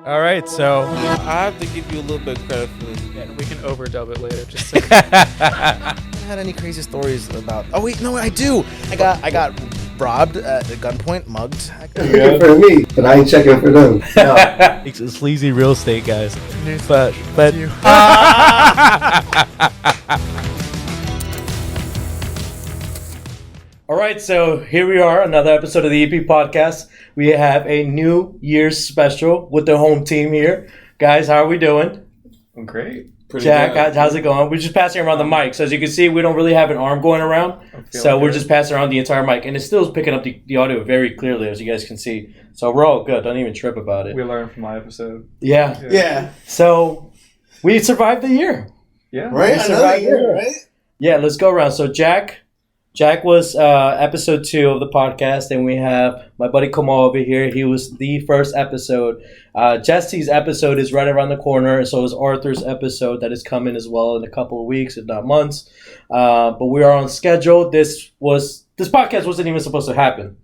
All right, so I have to give you a little bit of credit for this. Yeah, we can overdub it later. Just so. Had any crazy stories about? Oh wait, no, I do. I got robbed at gunpoint, mugged. Checking for me, but I ain't checking for them. No. sleazy real estate guys. But All right, so here we are, another episode of the EP podcast. We have a New Year's special with the home team here. Guys, how are we doing? I'm great. Pretty Jack, good. how's it going? We're just passing around the mic. So as you can see, we don't really have an arm going around. So we're just passing around the entire mic. And it's still picking up the audio very clearly, as you guys can see. So we're all good. Don't even trip about it. We learned from my episode. Yeah. So we survived the year. Yeah. right, We another survived year, it. right? Yeah, let's go around. So Jack was episode 2 of the podcast, and we have my buddy Kamal over here. He was the first episode. Jesse's episode is right around the corner, and so is Arthur's episode that is coming as well in a couple of weeks, if not months. But we are on schedule. This podcast wasn't even supposed to happen,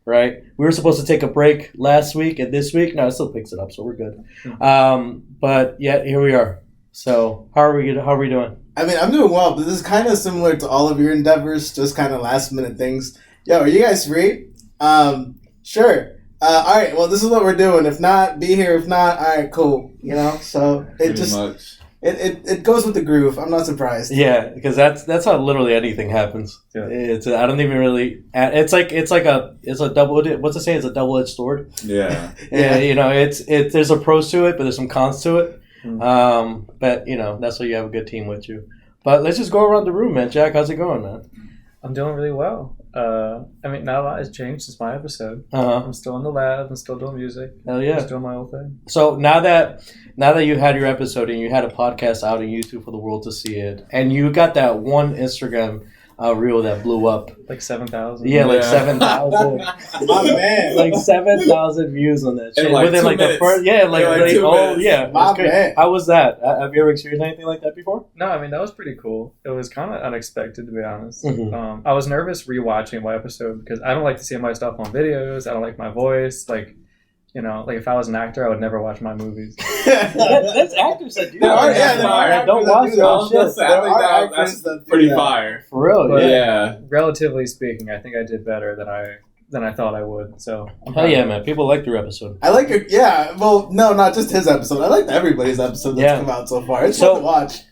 right? We were supposed to take a break last week and this week. No, it still picks it up, so we're good. But yeah, here we are. So how are we doing? I mean, I'm doing well, but this is kind of similar to all of your endeavors, just kind of last minute things. Yo, are you guys free? Sure. All right. Well, this is what we're doing. If not, be here. If not, all right, cool. You know, so it Pretty much. it goes with the groove. I'm not surprised. Yeah, because that's how literally anything happens. Yeah. I don't even really. It's a double. What's it say? It's a double-edged sword. Yeah. Yeah, you know, there's a pros to it, but there's some cons to it. But you know, that's why you have a good team with you. But let's just go around the room, man. Jack, how's it going, man? I'm doing really well. I mean, not a lot has changed since my episode. Uh-huh. I'm still in the lab. I'm still doing music. Hell yeah. Just doing my own thing. So now that you had your episode and you had a podcast out on YouTube for the world to see it, and you got that one Instagram reel that blew up. Like 7,000. Yeah, like Yeah. 7,000. My man. Like 7,000 views on that shit. In like Within 2 like minutes. the first, yeah, like, In like like 2 oh minutes. yeah. It My was great. man. How was that? Have you ever experienced anything like that before? No, I mean, that was pretty cool. It was kind of unexpected, to be honest. Mhm. I was nervous rewatching my episode because I don't like to see my stuff on videos. I don't like my voice. Like, you know, like if I was an actor, I would never watch my movies. That's actors that do There are, that. yeah, there are I don't actors that watch do that that. I was gonna shit. say, I There think are that, actors that's that do pretty that. fire. For real, But- yeah. Yeah. Relatively speaking, I think I did better than I thought I would. So I'm Hell proud yeah, of it. man. People like your episode. I like it. Yeah. Well, no, not just his episode. I like everybody's episode that's Yeah. come out so far. It's So- fun to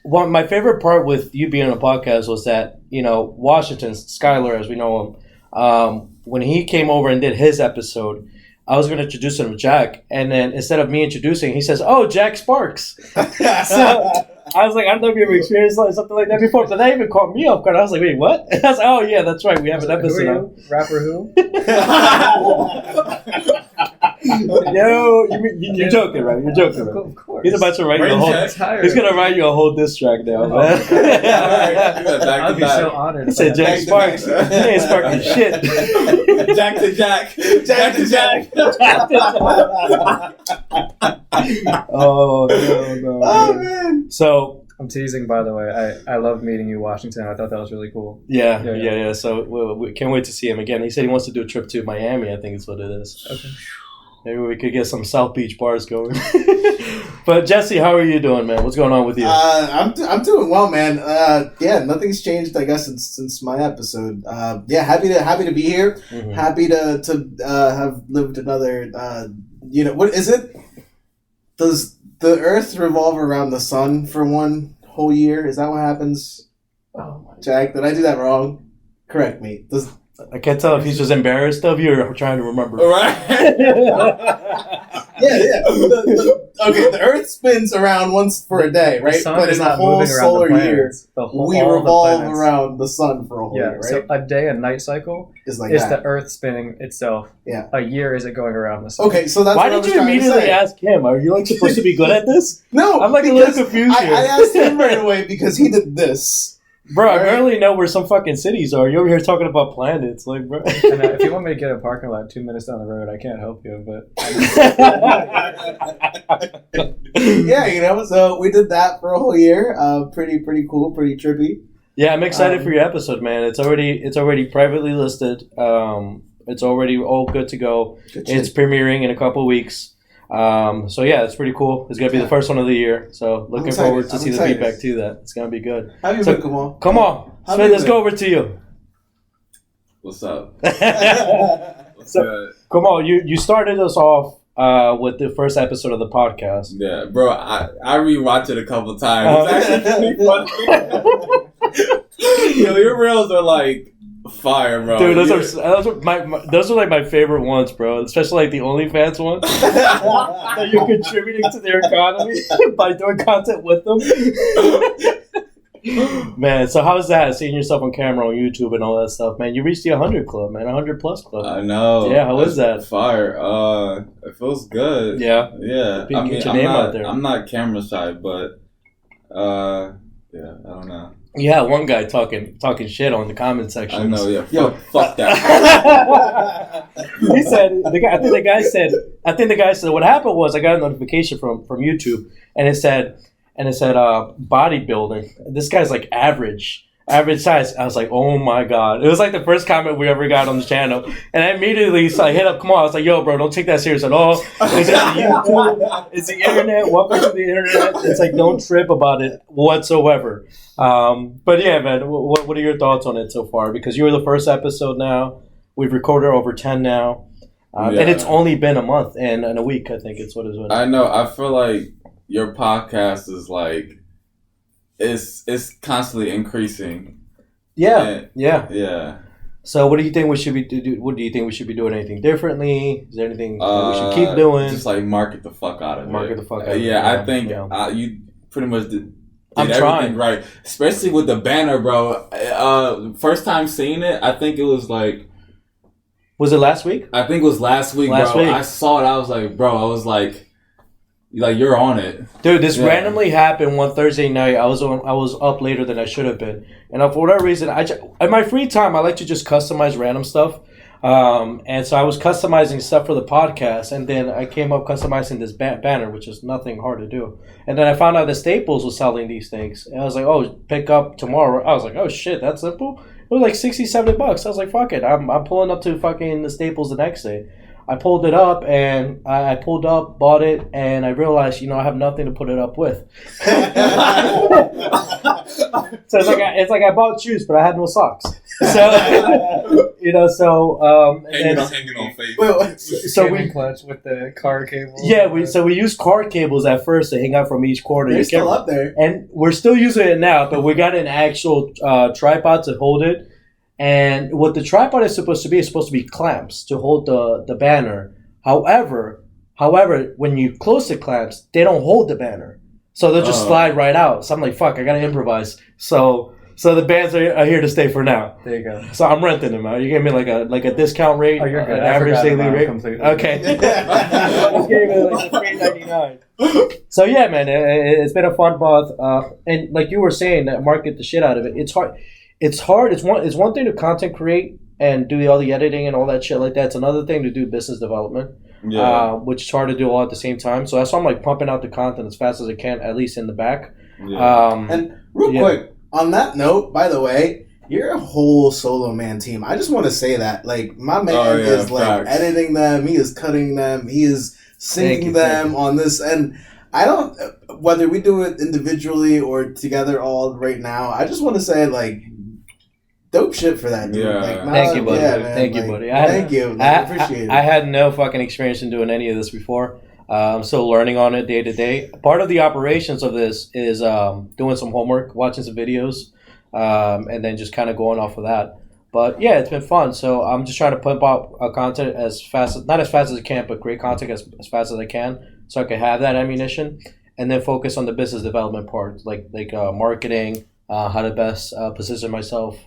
watch. My favorite part with you being on a podcast was that, you know, Washington, Skylar, as we know him, when he came over and did his episode, I was going to introduce him to Jack, and then instead of me introducing, he says, "Oh, Jack Sparks." So I was like, I don't know if you ever experienced something like that before, but that even caught me off guard. I was like, wait, what? I was like, oh yeah, that's right, we have an Who are episode. you? Rapper who? Yo, you're joking, right? You're joking, right? Of course. He's about to write you a Rain whole. check. Tired. He's gonna write you a whole diss track now, man. Alright, do that back I'd to be back. so honored. He if said I Jack had- Sparks. He ain't sparking shit. Jack to Jack. Jack to Jack. Oh no. Oh man. So I'm teasing, by the way. I love meeting you, Washington. I thought that was really cool. yeah. So we can't wait to see him again. He said he wants to do a trip to Miami. I think is what it is. Okay. Maybe we could get some South Beach bars going. But Jesse, how are you doing, man? What's going on with you? I'm doing well, man. Yeah, nothing's changed, I guess, since my episode. Yeah, happy to be here. Mhm. Happy to have lived another. What is it? Does the Earth revolve around the sun for one whole year? Is that what happens? Oh, Jack, did I do that wrong? Correct me. Does I can't tell if he's just embarrassed of you or trying to remember. Right. yeah. Okay, the Earth spins around once for a day, The right? sun But is in a not whole moving around solar the year, planets. we All the revolve planets. around the sun for a whole Yeah, year, so right? a day and night cycle It's like is that. the Earth spinning itself. Yeah. A year is it going around the sun. Okay, so that's Why what I did was you trying to immediately say. ask him? Are you like supposed to be good at this? No, I'm like a little because confused here. I asked him right away because he did this. Bro, I Right. barely know where some fucking cities are. You're over here talking about planets, like, bro. And if you want me to get a parking lot 2 minutes down the road, I can't help you. But Yeah, so we did that for a whole year. Pretty cool, pretty trippy. Yeah, I'm excited for your episode, man. It's already privately listed. It's already all good to go. Good shit. It's premiering in a couple weeks. So yeah, it's pretty cool. It's gonna be the first one of the year. So looking excited. forward to I'm see the excited. feedback to that. It's gonna be good. How you So- been, Kamal? Come on, How Sven, you let's been? go over to you. What's up? What's So- good? Come on, you started us off with the first episode of the podcast. Yeah, bro. I rewatched it a couple times. It's actually pretty funny. Yo, your reels are like fire, bro. Dude, those are like my favorite ones, bro. Especially like the OnlyFans ones that you're contributing to their economy by doing content with them. Man, so how's that? Seeing yourself on camera on YouTube and all that stuff, man. You reached the 100 club, man. 100 plus club. I know. Yeah, how is That's that? Fire. It feels good. Yeah. Yeah. Get your name out there. I'm not camera shy, but yeah, I don't know. Yeah, one guy talking shit on the comment section. I know. Yeah. Fuck that. He said I think the guy said what happened was I got a notification from YouTube and it said bodybuilding. This guy's like average size. I was like, oh my god! It was like the first comment we ever got on the channel, and I immediately hit up. Come on, I was like, yo, bro, don't take that serious at all. It's YouTube. It's the internet. Welcome to the internet. It's like don't trip about it whatsoever. But yeah, man, what are your thoughts on it so far? Because you were the first episode now. We've recorded over 10 now, and it's only been a month and a week. I think it's what it's been. I know. I feel like your podcast is like it's constantly increasing. Yeah. Yeah. So, what do you think we should be What do you think we should be doing? Anything differently? Is there anything that we should keep doing? Just like market the fuck out of it. Market the fuck out of it. Yeah, I think Yeah. you pretty much did I'm everything trying. right, especially with the banner, bro. First time seeing it, I think it was like. Was it last week? I think it was last week, bro. Week. I saw it. I was like, bro. I was like you're on it, Dude, this randomly happened one Thursday night. I was up later than I should have been, and for whatever reason, in my free time I like to just customize random stuff. And so I was customizing stuff for the podcast, and then I came up customizing this banner, which is nothing hard to do. And then I found out that Staples was selling these things, and I was like, oh, pick up tomorrow. I was like, oh shit, that's simple. It was like $60, $70. I was like, fuck it, I'm pulling up to fucking the Staples the next day. I pulled it up and I bought it, and I realized, I have nothing to put it up with. So it's like I bought shoes, but I had no socks. So hanging on Facebook. So Gaming clutch with the car cable. Yeah, we used car cables at first to hang out from each corner. They're You still can't- up there. And we're still using it now, but we got an actual tripod to hold it. And what the tripod is supposed to be clamps to hold the banner. However, when you close the clamps, they don't hold the banner. So they'll just slide right out. So I'm like, fuck, I gotta improvise. So the bands are here to stay for now. There you go. So I'm renting them out. You gave me like a discount rate. Oh, you're good. An I average forgot daily about it rate. completely. Okay. I just gave it like $3.99. So yeah, man, it's been a fun month. And like you were saying, that market the shit out of it. It's hard. It's one thing to content create and do all the editing and all that shit like that. It's another thing to do business development, which is hard to do all at the same time. So that's why I'm like pumping out the content as fast as I can, at least in the back. Yeah. And real quick, on that note, by the way, you're a whole solo man team. I just want to say that. Like, my man is like facts. editing them, he is cutting them, he is syncing them on this. And I don't, whether we do it individually or together all right now, I just want to say, like, dope shit for that, dude. Yeah. Like, Thank you, buddy. Yeah, man, Thank you, like, buddy. Thank you. Like, I appreciate it. I had no fucking experience in doing any of this before. I'm still learning on it day to day. Part of the operations of this is doing some homework, watching some videos, and then just kind of going off of that. But yeah, it's been fun. So I'm just trying to pump out content not as fast as I can, but great content as fast as I can, so I can have that ammunition, and then focus on the business development part, like marketing, how to best position myself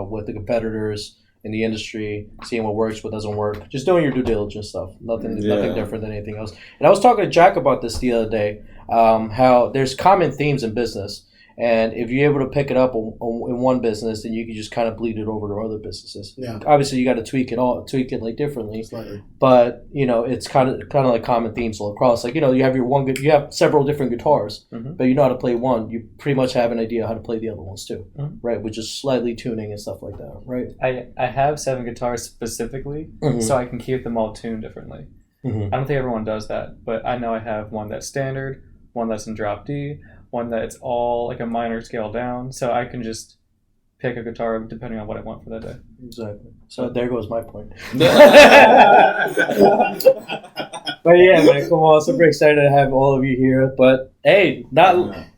with the competitors in the industry, seeing what works, what doesn't work, just doing your due diligence stuff. Nothing different than anything else. And I was talking to Jack about this the other day, how there's common themes in business. And if you're able to pick it up in one business, then you can just kind of bleed it over to other businesses. Yeah. Obviously, you got to tweak it like differently. Slightly. But it's kind of like common themes all across. Like you have you have several different guitars, but you know how to play one. You pretty much have an idea how to play the other ones too, right? Which is slightly tuning and stuff like that, right? I have 7 guitars specifically, so I can keep them all tuned differently. Mhm. I don't think everyone does that, but I know I have one that's standard, one that's in drop D, one that's all like a minor scale down, so I can just pick a guitar depending on what I want for that day. Exactly. So there goes my point. Yeah. But yeah, man, come on. Super excited to have all of you here. But hey,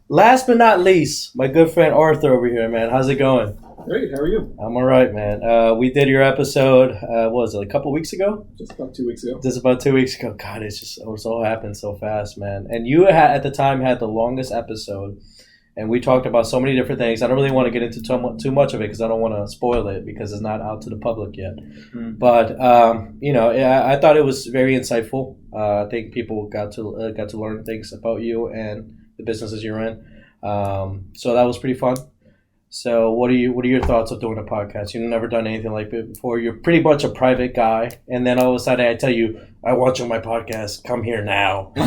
last but not least, my good friend Arthur over here, man. How's it going? Great, how are you? I'm all right, man. We did your episode, what was it, a couple weeks ago? Just about 2 weeks ago. Just about 2 weeks ago. God, it's all happened so fast, man. And you had at the time had the longest episode, and we talked about so many different things. I don't really want to get into too much of it because I don't want to spoil it because it's not out to the public yet. But I thought it was very insightful. I think people got to learn things about you and the businesses you're in. So that was pretty fun. So what are your thoughts of doing a podcast? You've never done anything like it before. You're pretty much a private guy, and then all of a sudden I tell you, I want you on my podcast. Come here now. So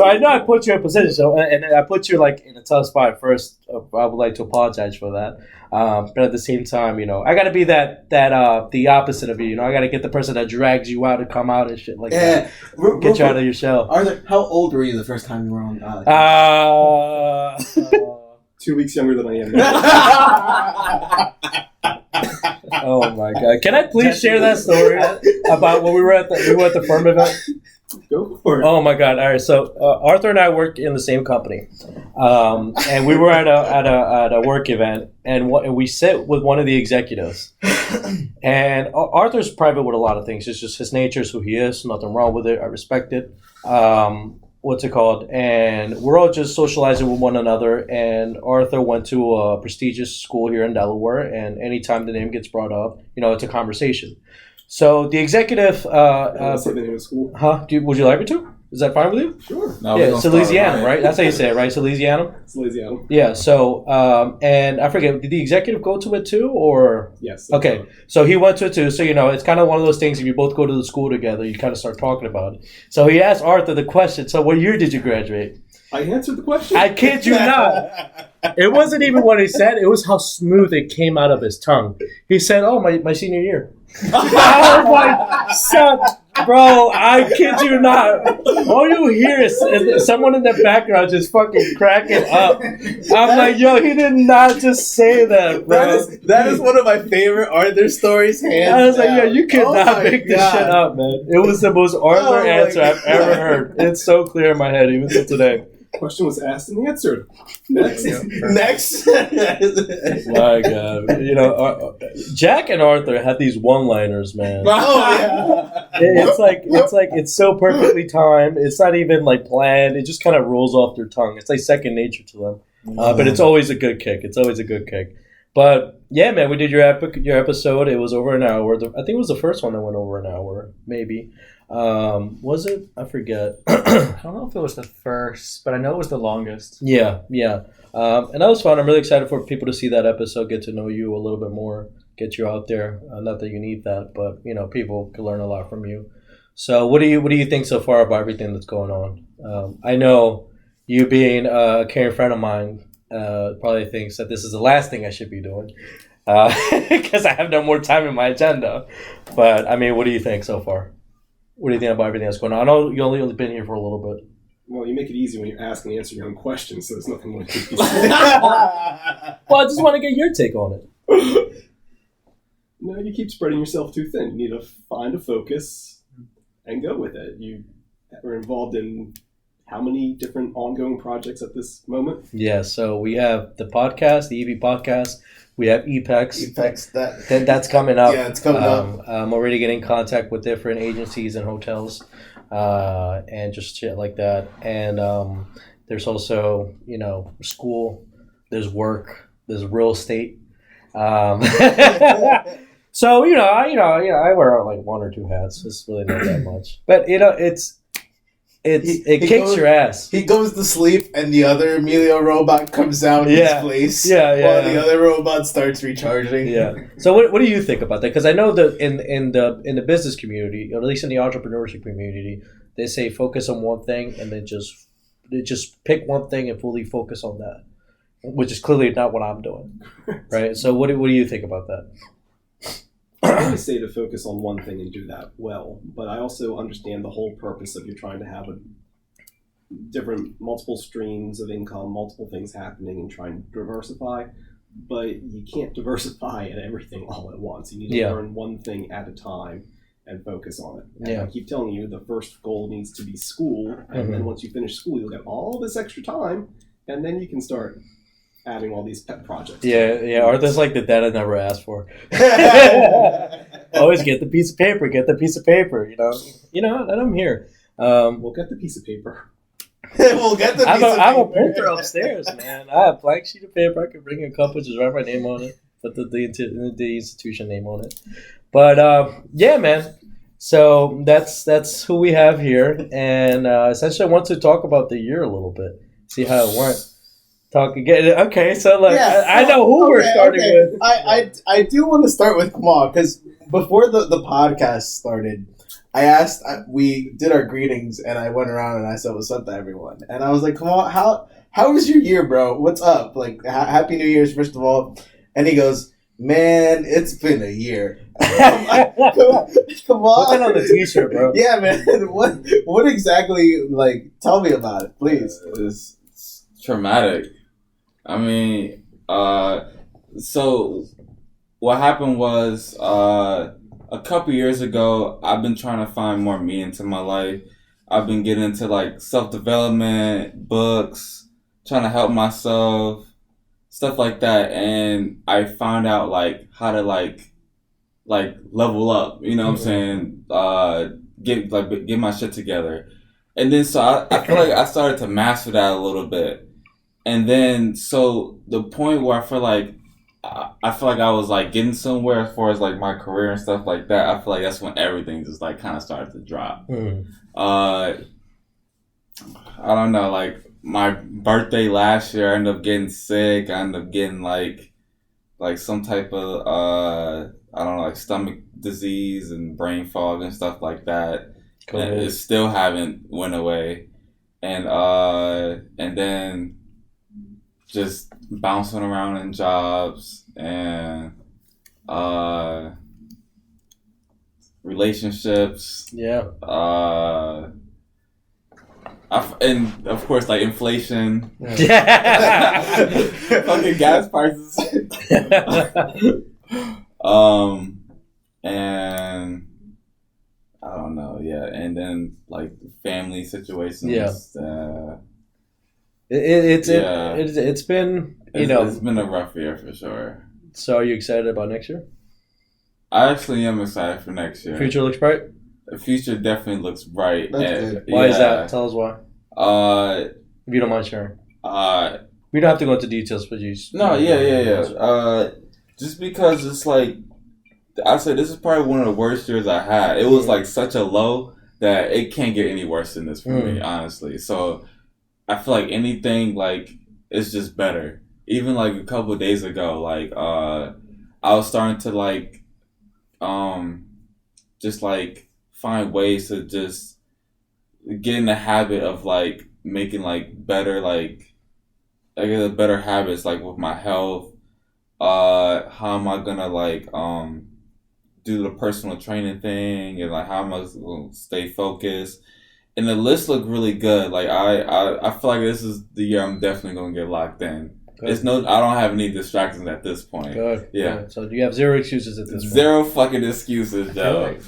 I know I put you in a position, and I put you like in a tough spot. First, I would like to apologize for that. But at the same time, I got to be the opposite of you. I got to get the person that drags you out to come out and shit like that. Get you out of your shell. Arthur, how old were you the first time you were on? 2 weeks younger than I am. Oh my god! Can I please share that story about when we were at the firm event? Go for it. Oh my god! All right, so Arthur and I work in the same company, and we were at a work event, and we sit with one of the executives, and Arthur's private with a lot of things. It's just his nature, is who he is. Nothing wrong with it. I respect it. What's it called? And we're all just socializing with one another. And Arthur went to a prestigious school here in Delaware. And anytime the name gets brought up, it's a conversation. So the executive, Say the name of school. would you like me to? Is that fine with you? Sure. No, Yeah, Salesianum, right? That's how you say it, right? Salesianum? It's lazy Adam. Yeah, so, and I forget, did the executive go to it too, or? Yes. Okay, so he went to it too. So, it's kind of one of those things, if you both go to the school together, you kind of start talking about it. So he asked Arthur the question, so what year did you graduate? I answered the question. I kid you not. It wasn't even what he said, it was how smooth it came out of his tongue. He said, oh, my senior year. I was like, son, bro, I kid you not. All you hear is someone in the background just fucking cracking up. I'm like, yo, he did not just say that, bro. That is one of my favorite Arthur stories. I was like, yo, you cannot make this shit up, man. It was the most Arthur answer I've ever heard. It's so clear in my head, even till today. Question was asked and answered. Next. Next. My God, Jack and Arthur had these one-liners, man. Oh yeah. It's so perfectly timed. It's not even like planned. It just kind of rolls off their tongue. It's like second nature to them. But it's always a good kick. But yeah, man, we did your episode. It was over an hour. I think it was the first one that went over an hour, maybe. Was it? I forget. I don't know if it was the first, but I know it was the longest. Yeah. And that was fun. I'm really excited for people to see that episode, get to know you a little bit more, get you out there. Not that you need that, but people can learn a lot from you. So what do you think so far about everything that's going on? I know you being a caring friend of mine probably thinks that this is the last thing I should be doing because I have no more time in my agenda. But I mean, what do you think so far? What do you think about everything that's going on? I know you only been here for a little bit. Well, you make it easy when you ask and answer your own questions, so there's nothing more to be Well, I just want to get your take on it. No, you keep spreading yourself too thin. You need to find a focus and go with it. You are involved in how many different ongoing projects at this moment? Yeah, so we have the podcast, the EV podcast. We have EPEX. That's coming up. Yeah, it's coming up. I'm already getting in contact with different agencies and hotels and just shit like that. And there's also, school, there's work, there's real estate. So, I wear like one or two hats. It's really not that much. But, it kicks your ass. He goes to sleep, and the other EMILIO robot comes out in his place. Yeah. While the other robot starts recharging. Yeah. So what do you think about that? Because I know that in the business community, or at least in the entrepreneurship community, they say focus on one thing, and then just pick one thing and fully focus on that, which is clearly not what I'm doing. Right. So what do you think about that? always say to focus on one thing and do that well, but I also understand the whole purpose of you're trying to have a different multiple streams of income, multiple things happening, and trying to diversify. But you can't diversify at everything all at once. You need to learn one thing at a time and focus on it. And I keep telling you, the first goal needs to be school, and then once you finish school, you'll get all this extra time, and then you can start adding all these pet projects. Yeah. Arthur's like the dad I never asked for. Always get the piece of paper. And I'm here. We'll get the piece of paper. We'll get the piece of paper. I have a printer upstairs, man. I have a blank sheet of paper. I can bring a couple, just write my name on it, put the institution name on it. But yeah, man. So that's who we have here, and essentially, I want to talk about the year a little bit, see how it went. Talk again. Okay, so like I know who we're starting with. I do want to start with Kamal because before the podcast started, I asked. We did our greetings, and I went around and I said, "What's up to everyone?" And I was like, "Kamal, how was your year, bro? What's up? Like, Happy New Year's, first of all." And he goes, "Man, it's been a year." Come on. Put that on the t-shirt, bro. Yeah, man. What exactly? Like, tell me about it, please. It's traumatic. I mean, so what happened was a couple years ago, I've been trying to find more meaning to my life. I've been getting into like self-development, books, trying to help myself, stuff like that. And I found out like how to like level up, you know what I'm saying? Get my shit together. And then so I feel like I started to master that a little bit. And then, so the point where I feel like I was like getting somewhere as far as like my career and stuff like that. I feel like that's when everything just like kind of started to drop. I don't know, like my birthday last year, I ended up getting sick. I ended up getting like some type of I don't know, like stomach disease and brain fog and stuff like that. Cool. And it still haven't went away. And then just bouncing around in jobs and relationships. Yeah. And of course, like inflation. Yeah. Fucking gas prices. And I don't know. Yeah, and then like family situations. Yeah. It's been it's been a rough year for sure. So are you excited about next year? I actually am excited for next year. Future looks bright? The future definitely looks bright. That's good. Why is that? Tell us why. If you don't mind sharing. We don't have to go into details, but you. No, yeah. Just because it's like, I'd say this is probably one of the worst years I had. It was like such a low that it can't get any worse than this for me, honestly. So I feel like anything like it's just better. Even like a couple of days ago, like I was starting to like just like find ways to just get in the habit of like making like better like I guess better habits like with my health. How am I gonna like do the personal training thing and like how am I gonna stay focused? And the list looked really good. Like I feel like this is the year I'm definitely gonna get locked in. Good. I don't have any distractions at this point. Good. Yeah. Good. So you have zero excuses at this point. Zero fucking excuses, Joe. Like,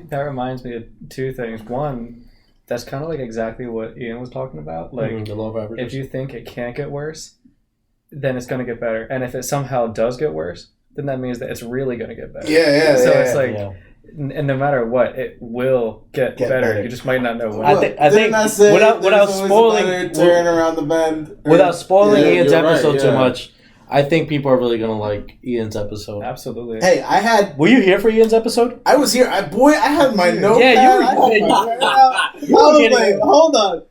that reminds me of two things. One, that's kind of like exactly what Ian was talking about. Like, the law of averages. If you think it can't get worse, then it's going to get better. And if it somehow does get worse, then that means that it's really going to get better. Yeah. So it's like, and no matter what, it will get better. You just might not know what. I think without spoiling, turn around the bend. Without spoiling Ian's episode too much, I think people are really gonna like Ian's episode. Absolutely. Hey, Were you here for Ian's episode? I was here. I had my notepad. Yeah, you were. I was like, hold on.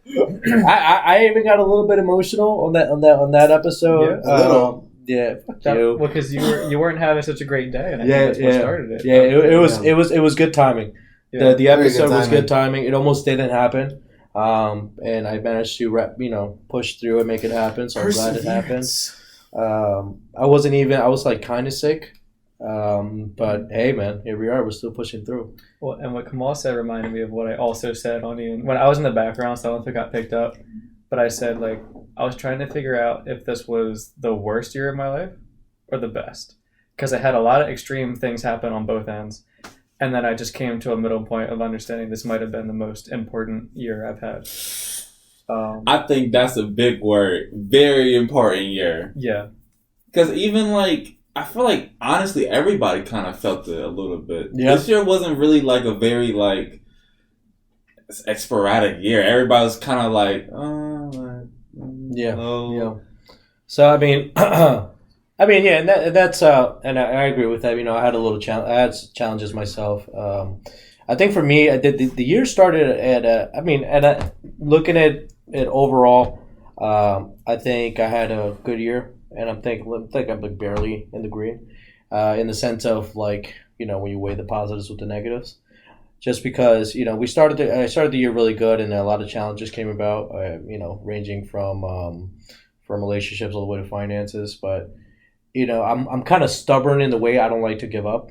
I even got a little bit emotional on that episode. Yeah, a little. Yeah, fuck you. Well, because you weren't having such a great day, and I think that's what started it. Yeah, it was good timing. Yeah. The episode was good timing. It almost didn't happen, and I managed to push through and make it happen. So I'm glad it happened. I was like kind of sick. But hey, man, here we are. We're still pushing through. Well, and what Kamal said reminded me of what I also said on Ian when I was in the background, so I don't know if it got picked up. But I said, like, I was trying to figure out if this was the worst year of my life or the best. Because I had a lot of extreme things happen on both ends. And then I just came to a middle point of understanding this might have been the most important year I've had. I think that's a big word. Very important year. Yeah. Because even, like, I feel like, honestly, everybody kind of felt it a little bit. Yeah. This year wasn't really, like, a very, like, sporadic year. Everybody was kind of like, Yeah. oh. Yeah. So, I mean, yeah, and that's and I agree with that. You know, I had a little I had challenges myself. I think for me, the year started at looking at it overall, I think I had a good year, and I think I'm like barely in the green, in the sense of, like, you know, when you weigh the positives with the negatives. Just because, you know, I started the year really good, and a lot of challenges came about, you know, ranging from relationships all the way to finances. But, you know, I'm kind of stubborn in the way I don't like to give up.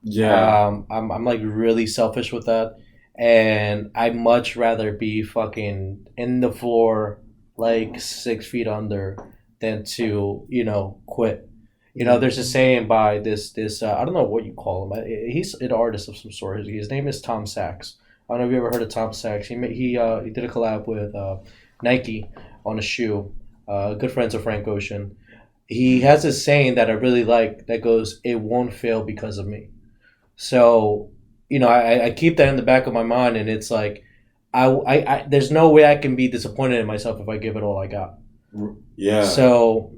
Yeah. I'm like really selfish with that, and I'd much rather be fucking in the floor, like 6 feet under, than to, you know, quit. You know, there's a saying by this I don't know what you call him. He's an artist of some sort. His name is Tom Sachs. I don't know if you ever heard of Tom Sachs. He did a collab with Nike on a shoe. Good friends of Frank Ocean. He has this saying that I really like that goes, "It won't fail because of me." So, you know, I keep that in the back of my mind, and it's like, I there's no way I can be disappointed in myself if I give it all I got. Yeah. So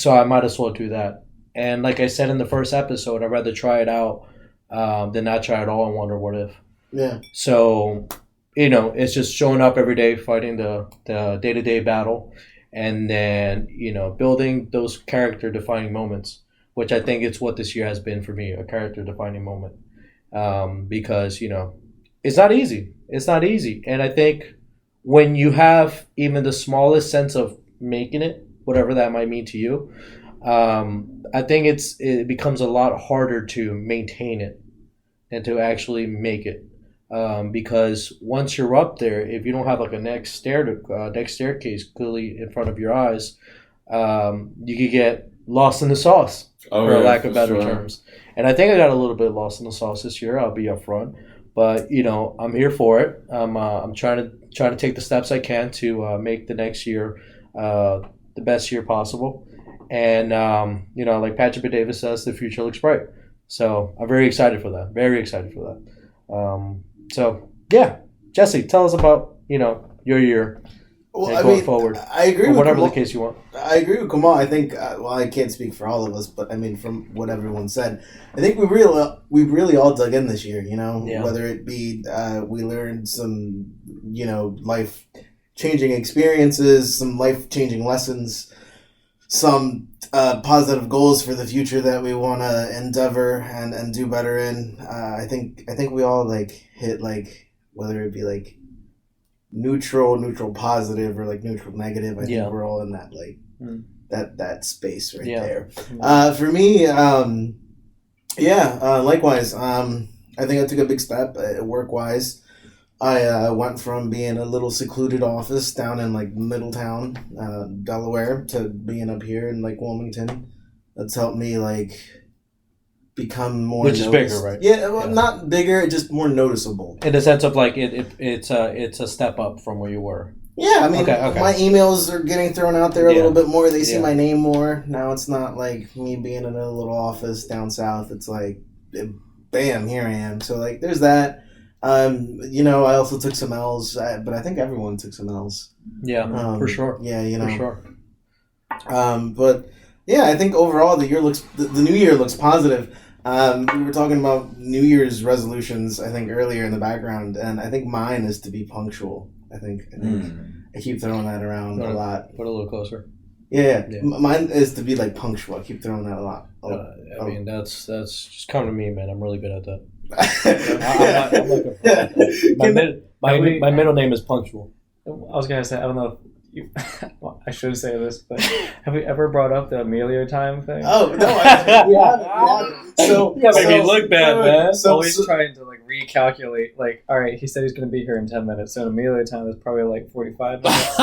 I might as well do that. And like I said in the first episode, I'd rather try it out than not try it all and wonder what if. Yeah. So, you know, it's just showing up every day, fighting the day-to-day battle, and then, you know, building those character-defining moments, which I think it's what this year has been for me, a character-defining moment. Because, you know, it's not easy. It's not easy. And I think when you have even the smallest sense of making it, whatever that might mean to you, I think it becomes a lot harder to maintain it and to actually make it. Because once you're up there, if you don't have like a next staircase clearly in front of your eyes, you could get lost in the sauce, for lack of better terms. And I think I got a little bit lost in the sauce this year. I'll be upfront, but you know, I'm here for it. I'm trying to take the steps I can to make the next year the best year possible. And you know, like Patrick Davis says, the future looks bright. So I'm very excited for that. Very excited for that. So yeah, Jesse, tell us about, you know, your year. Well, going forward. I agree or with whatever Kamal. the case you want. I agree with Kamal. I think, well, I can't speak for all of us, but I mean, from what everyone said, I think we really all dug in this year, you know, whether it be we learned some, you know, life-changing experiences, some life-changing lessons, some positive goals for the future that we want to endeavor and do better in. I think we all like hit, like, whether it be like neutral positive, or like neutral negative. I think we're all in that, like, that space right there. For me, likewise. I think I took a big step work-wise. I went from being a little secluded office down in like Middletown, Delaware, to being up here in like Wilmington. That's helped me like become more Which is bigger, right? Yeah, well, not bigger, just more noticeable. In the sense of like it's a step up from where you were. Yeah, I mean, Okay. my emails are getting thrown out there a little bit more. They see Yeah. my name more. Now it's not like me being in a little office down south. It's like, bam, here I am. So like, there's that. You know, I also took some L's, but I think everyone took some L's. Yeah, for sure. Yeah, you know. For sure. But yeah, I think overall the new year looks positive. We were talking about New Year's resolutions, I think, earlier in the background, and I think mine is to be punctual. I think I keep throwing that around a lot. Put it a little closer. Yeah. Mine is to be like punctual. I keep throwing that a lot. I mean, that's just come to me, man. I'm really good at that. My middle name is Punctual. I was gonna say, I don't know if Well, I should say this, but have we ever brought up the Emilio time thing? Oh no, we haven't. So You gotta make me look bad, man. Always trying to like recalculate. Like, all right, he said he's going to be here in 10 minutes, so Emilio time is probably like 45 minutes.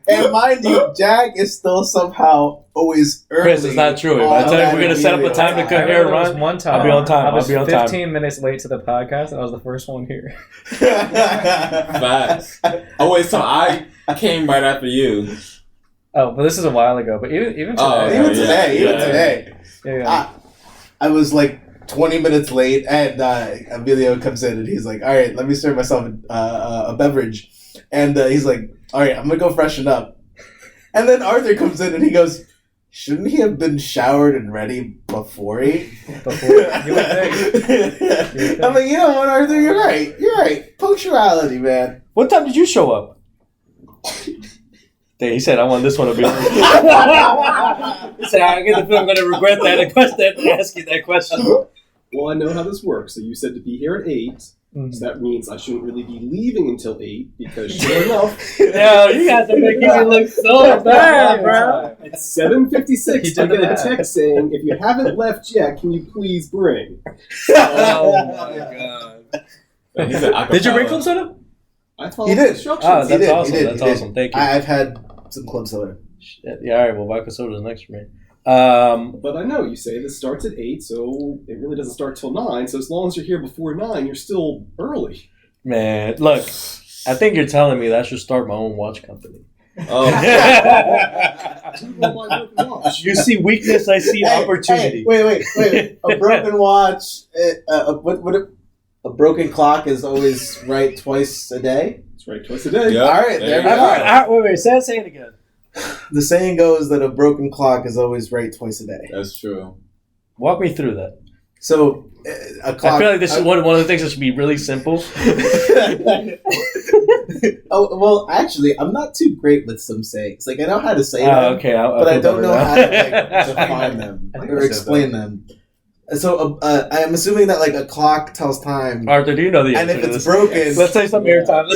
and mind you, Jack is still somehow always early. Chris, it's not true. If I tell you we're gonna set up a time to come here and There was run, one time I'll be on time. I was I'll be on 15 time. minutes late to the podcast, and I was the first one here. Facts. Oh wait, so I came right after you. Oh, but this is a while ago. But even today, Oh, Even yeah, today. yeah. I was like 20 minutes late, and Emilio comes in and he's like, "All right, let me serve myself a beverage," and he's like, "All right, I'm gonna go freshen up," and then Arthur comes in and he goes, "Shouldn't he have been showered and ready before 8?" Before you would think. I'm like, you know what, Arthur, you're right. You're right. Punctuality, man. What time did you show up? He said, "I want this one to be." He said, "I get the feeling I'm going to regret that asking that question." Well, I know how this works. So you said to be here at 8. Mhm. So that means I shouldn't really be leaving until 8 because sure enough, Yo, you guys are making me look so bad, bro. at 7:56 He I did the get a math. text saying, "If you haven't left yet, can you please bring?" Oh my god! And he said, Did you bring club soda? I followed He the did. instructions. Oh, He that's did, he awesome. did, That's he did. awesome. Thank you. I've had some club soda. Shit. Yeah, all right. Well, vodka soda is next for me. But I know you say this starts at 8, so it really doesn't start till 9. So as long as you're here before 9, you're still early. Man, look, I think you're telling me that I should start my own watch company. Oh, You see weakness, I see opportunity. Wait. A broken watch, a broken clock is always right twice a day. It's right twice a day. Yeah. All right, there we you go. Wait, say it again. The saying goes that a broken clock is always right twice a day. That's true. Walk me through that. So a clock. I feel like this is one of the things that should be really simple. Oh well, actually, I'm not too great with some sayings. Like I know how to say them, Okay, but I don't know how to like, define them I think or I said explain them. So I'm assuming that like a clock tells time, Arthur, do you know the and answer if to it's this? broken, Let's say some airtime.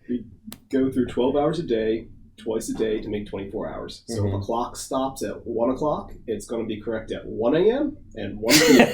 We go through 12 hours a day, twice a day to make 24 hours. So if a clock stops at 1 o'clock, it's going to be correct at 1 a.m. and 1 p.m.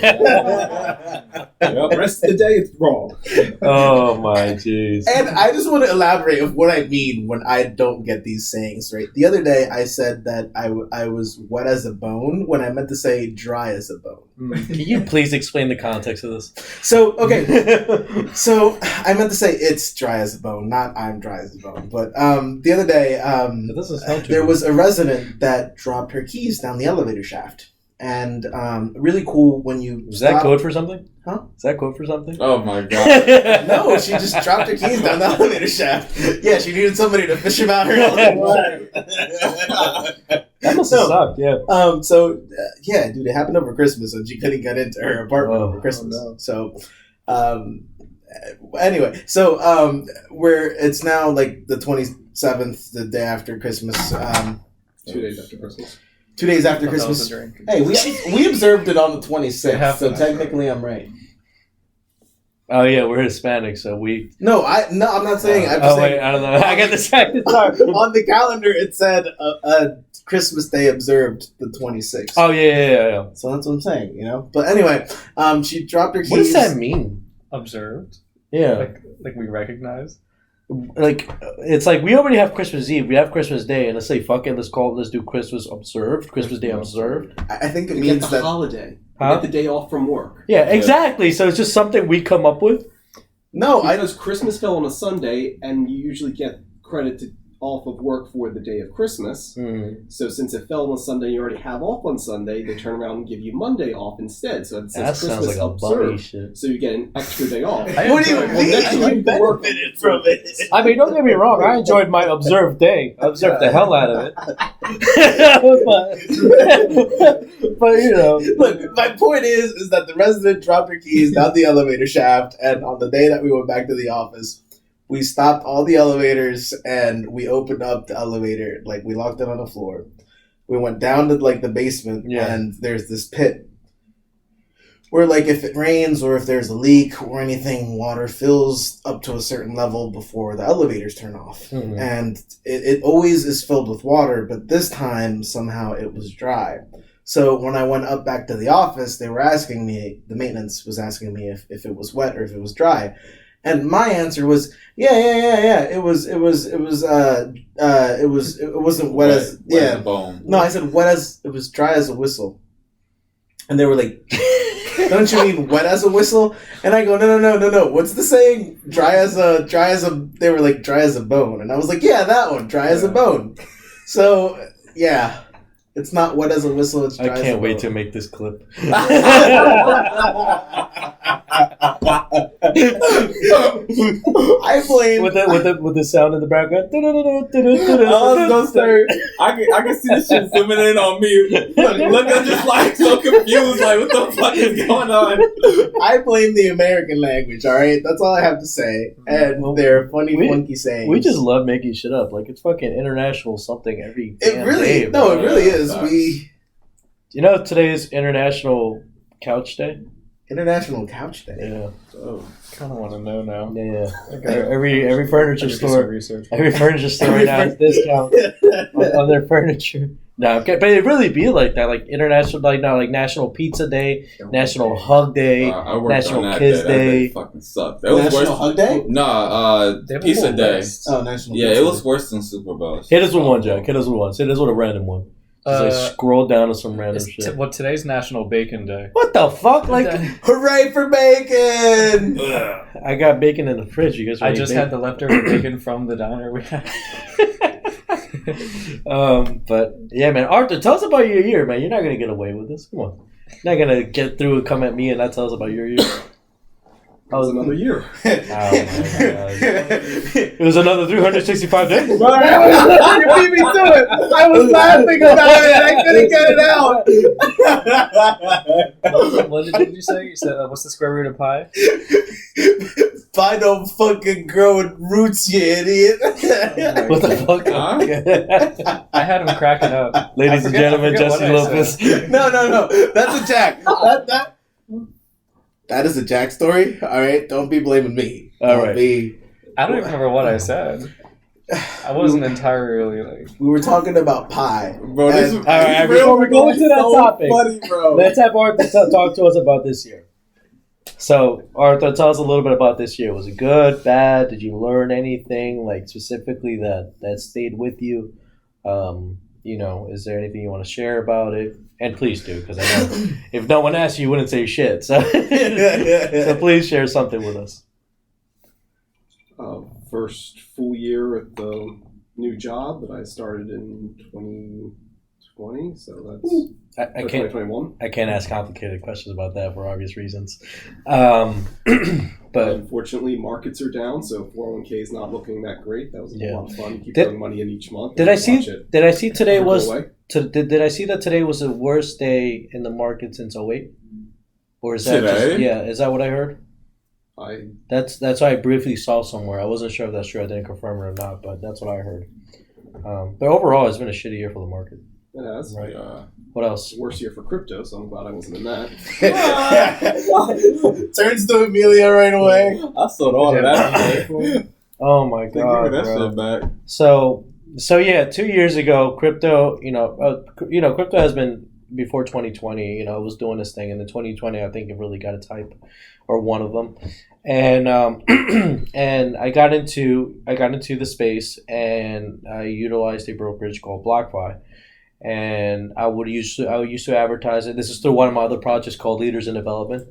The rest of the day, it's wrong. Oh my jeez. And I just want to elaborate of what I mean when I don't get these sayings right. The other day, I said that I was wet as a bone when I meant to say dry as a bone. Can you please explain the context of this? So, okay. So, I meant to say it's dry as a bone, not I'm dry as a bone. But the other day, That doesn't sound too there good. was a resident that dropped her keys down the elevator shaft. And really cool when you Is that stop- code for something? Huh? Is that code for something? Oh my god. No, she just dropped her keys down the elevator shaft. Yeah, she needed somebody to fish him out her elevator. That must have sucked, yeah. Yeah, dude, it happened over Christmas, and she couldn't get into her apartment Oh, over Christmas. no. So, anyway, where it's now like the 27th, the day after Christmas. 2 days after Christmas. 2 days after That was Christmas. a drink. Hey, we observed it on the It 26th, happened, so that's technically I'm right. Oh yeah, we're Hispanic, so we. No, I'm not saying. I'm just Oh wait, saying. I don't know. I got distracted. Sorry. On the calendar, it said Christmas Day observed the 26th. Oh yeah. So that's what I'm saying, you know. But anyway, she dropped her keys. What does that mean? Observed, Yeah, like we recognize. like it's like we already have Christmas Eve, we have Christmas Day, and let's say fuck it, let's do Christmas observed, Christmas Day observed. I think it You get means the that. holiday. Huh? You get the day off from work. Yeah, exactly. So it's just something we come up with. No, Because Christmas fell on a Sunday, and you usually get credit off of work for the day of Christmas. So since it fell on a Sunday, you already have off on Sunday. They turn around and give you Monday off instead. So it says That sounds Christmas like a bunny observed. shit. So you get an extra day off. What do you Well, mean? next week You you work. benefited from it. I mean, don't get me wrong. I enjoyed my observed day. I observed the hell out of it. but you know, Look, my point is that the resident dropped her keys down the elevator shaft, and on the day that we went back to the office, we stopped all the elevators and we opened up the elevator. Like we locked it on the floor. We went down to like the basement, Yeah. and there's this pit. where like if it rains or if there's a leak or anything, water fills up to a certain level before the elevators turn off. Mhm. And it always is filled with water, but this time somehow it was dry. So when I went up back to the office, they were asking me, the maintenance was asking me if it was wet or if it was dry. And my answer was, yeah. It wasn't wet as a bone. No, I said wet as it was dry as a whistle. And they were like, don't you mean wet as a whistle? And I go, no. What's the saying? They were like dry as a bone. And I was like, yeah, that one, dry as a bone. So yeah. It's not wet as a whistle, it's dry as a bone. I can't wait to make this clip. I blame with the sound in the background. I was gonna say, I can see this shit zooming in on me. Look, I'm just like so confused. Like, what the fuck is going on? I blame the American language. All right, that's all I have to say. And their funky sayings. We just love making shit up. Like it's fucking international something every. It really is. You know, today is International Couch Day. International Couch Day. Yeah. Oh, kind of want to know now. Yeah. Okay. Every furniture store. Research. Every furniture store right now has discount on their furniture. No, okay, but it really be like that, like international, like now, like National Pizza Day, National Hug Day, National Kiss Day. That fucking sucked. That was National worse. Hug Day? No, Pizza Day. Oh, National. Yeah, Pizza it was Day. worse than Super Bowl. Hit us with one, Jack. Hit us with one. Hit us with a random one. Just like scroll down to some random shit. Today's National Bacon Day. What the fuck? Like, hooray for bacon! I got bacon in the fridge. You guys? I just had the leftover bacon from the diner we had. But yeah, man, Arthur, tell us about your year, man. You're not gonna get away with this. Come on, you're not gonna get through and come at me and not tell us about your year. That was another year. Oh my god! It was another 365 days. You beat me to it. I was laughing about it. I couldn't get it out. What did you say? You said, what's the square root of pi? Pi don't fucking grow in roots, you idiot. What the fuck? I had him cracking up. Ladies and gentlemen, Jesse Lopez. No. That's a Jack. That is a Jack story. All right, don't be blaming me. All right. I don't even remember what I said. I wasn't entirely like. We were talking about pie, Bro, this And- is All right, real before we go into that so topic, funny, bro. let's have Arthur talk to us about this year. So, Arthur, tell us a little bit about this year. Was it good, bad? Did you learn anything, like specifically that stayed with you? You know, is there anything you want to share about it? And please do, because I know if no one asked you, you wouldn't say shit. So, so please share something with us. First full year at the new job that I started in 2020, so that's I can't 2021. I can't ask complicated questions about that for obvious reasons. But Unfortunately, markets are down, so 401k is not looking that great. That was a lot of fun. You keep Did- throwing money in each month. did and I see watch it today go was away. did I see that today was the worst day in the market since 2008? Or is that Today? just, yeah, is that what I heard? I That's what I briefly saw somewhere. I wasn't sure if that's true. I didn't confirm it or not, but that's what I heard. But overall, it's been a shitty year for the market. it has. Right. Yeah. What else? Worst year for crypto, so I'm glad I wasn't in that. Turns to Emilio right away. I sold all of that. Oh my Give god, that bro. shit back. So yeah, 2 years ago, crypto, crypto has been before 2020. It was doing this thing, and in 2020, I think it really got its hype, or one of them. And and I got into the space, and I utilized a brokerage called BlockFi, and I used to advertise it. This is through one of my other projects called Leaders in Development.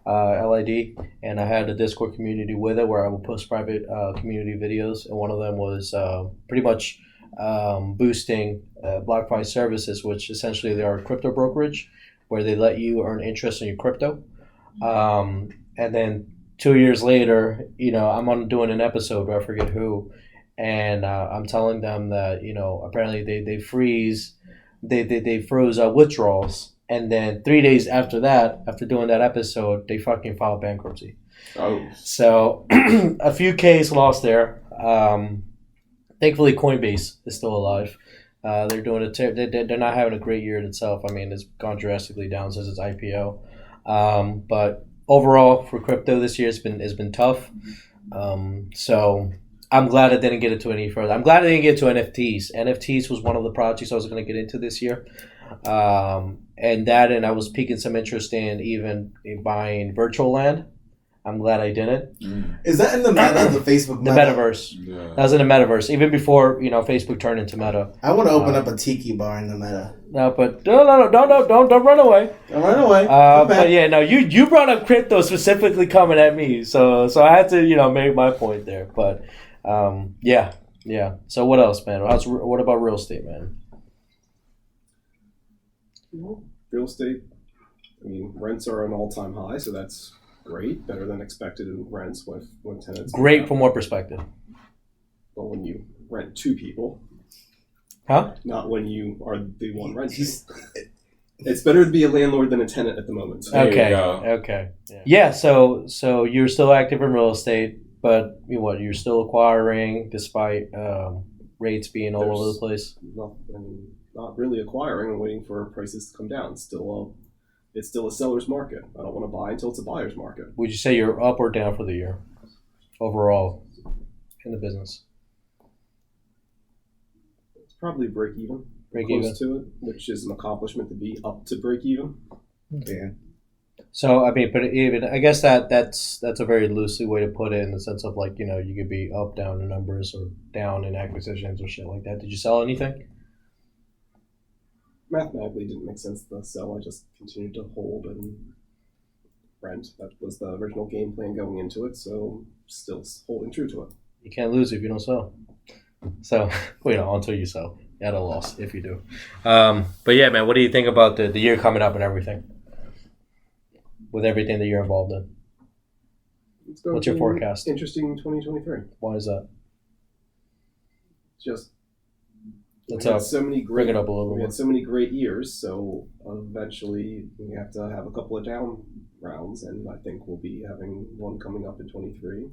LID, and I had a Discord community with it where I would post private community videos, and one of them was pretty much boosting BlockFi services, which essentially they are a crypto brokerage where they let you earn interest in your crypto. And then 2 years later, I'm doing an episode where I forget who, and I'm telling them that apparently they froze withdrawals. And then 3 days after that, after doing that episode, they fucking filed bankruptcy. Oh. So a few Ks lost there. Thankfully, Coinbase is still alive. They're doing they're not having a great year in itself. I mean, it's gone drastically down since its IPO. But overall, for crypto this year, it's been tough. So I'm glad I didn't get into any further. I'm glad I didn't get to NFTs. NFTs was one of the projects I was going to get into this year. And I was piquing some interest in even buying virtual land. I'm glad I didn't. Is that in the meta, the Facebook The meta? metaverse. Yeah. That was in the metaverse, even before Facebook turned into Meta. I want to open up a tiki bar in the meta. No, but don't run away. Don't run away. But yeah, no, you brought up crypto specifically coming at me, so I had to make my point there. But yeah. So what else, man? What about real estate, man? Real estate, I mean, rents are an all-time high, so that's great, better than expected in rents when tenants. Great from what perspective? Well, when you rent to people, Huh? not when you are the one renting. It's better to be a landlord than a tenant at the moment. There you Okay. go. Okay. Yeah. So you're still active in real estate, but you're still acquiring despite rates being all over the place. Not really acquiring and waiting for prices to come down. It's still a seller's market. I don't want to buy until it's a buyer's market. Would you say you're up or down for the year overall in the business? It's probably break even. Break Close even. to it, which is an accomplishment to be up to break even. Yeah. So I mean, but even I guess that's a very loosely way to put it in the sense of you could be up, down in numbers or down in acquisitions or shit like that. Did you sell anything? Mathematically, it didn't make sense to sell. I just continued to hold and rent. That was the original game plan going into it, so still holding true to it. You can't lose if you don't sell. So until you sell, at a loss if you do. But yeah, man, what do you think about the year coming up and everything? With everything that you're involved in, It's going what's to your be forecast? Interesting in 2023. Why is that? Just Let's we had so many bring great it up a little we more. had so many great years, so eventually we have to have a couple of down rounds, and I think we'll be having one coming up in 23.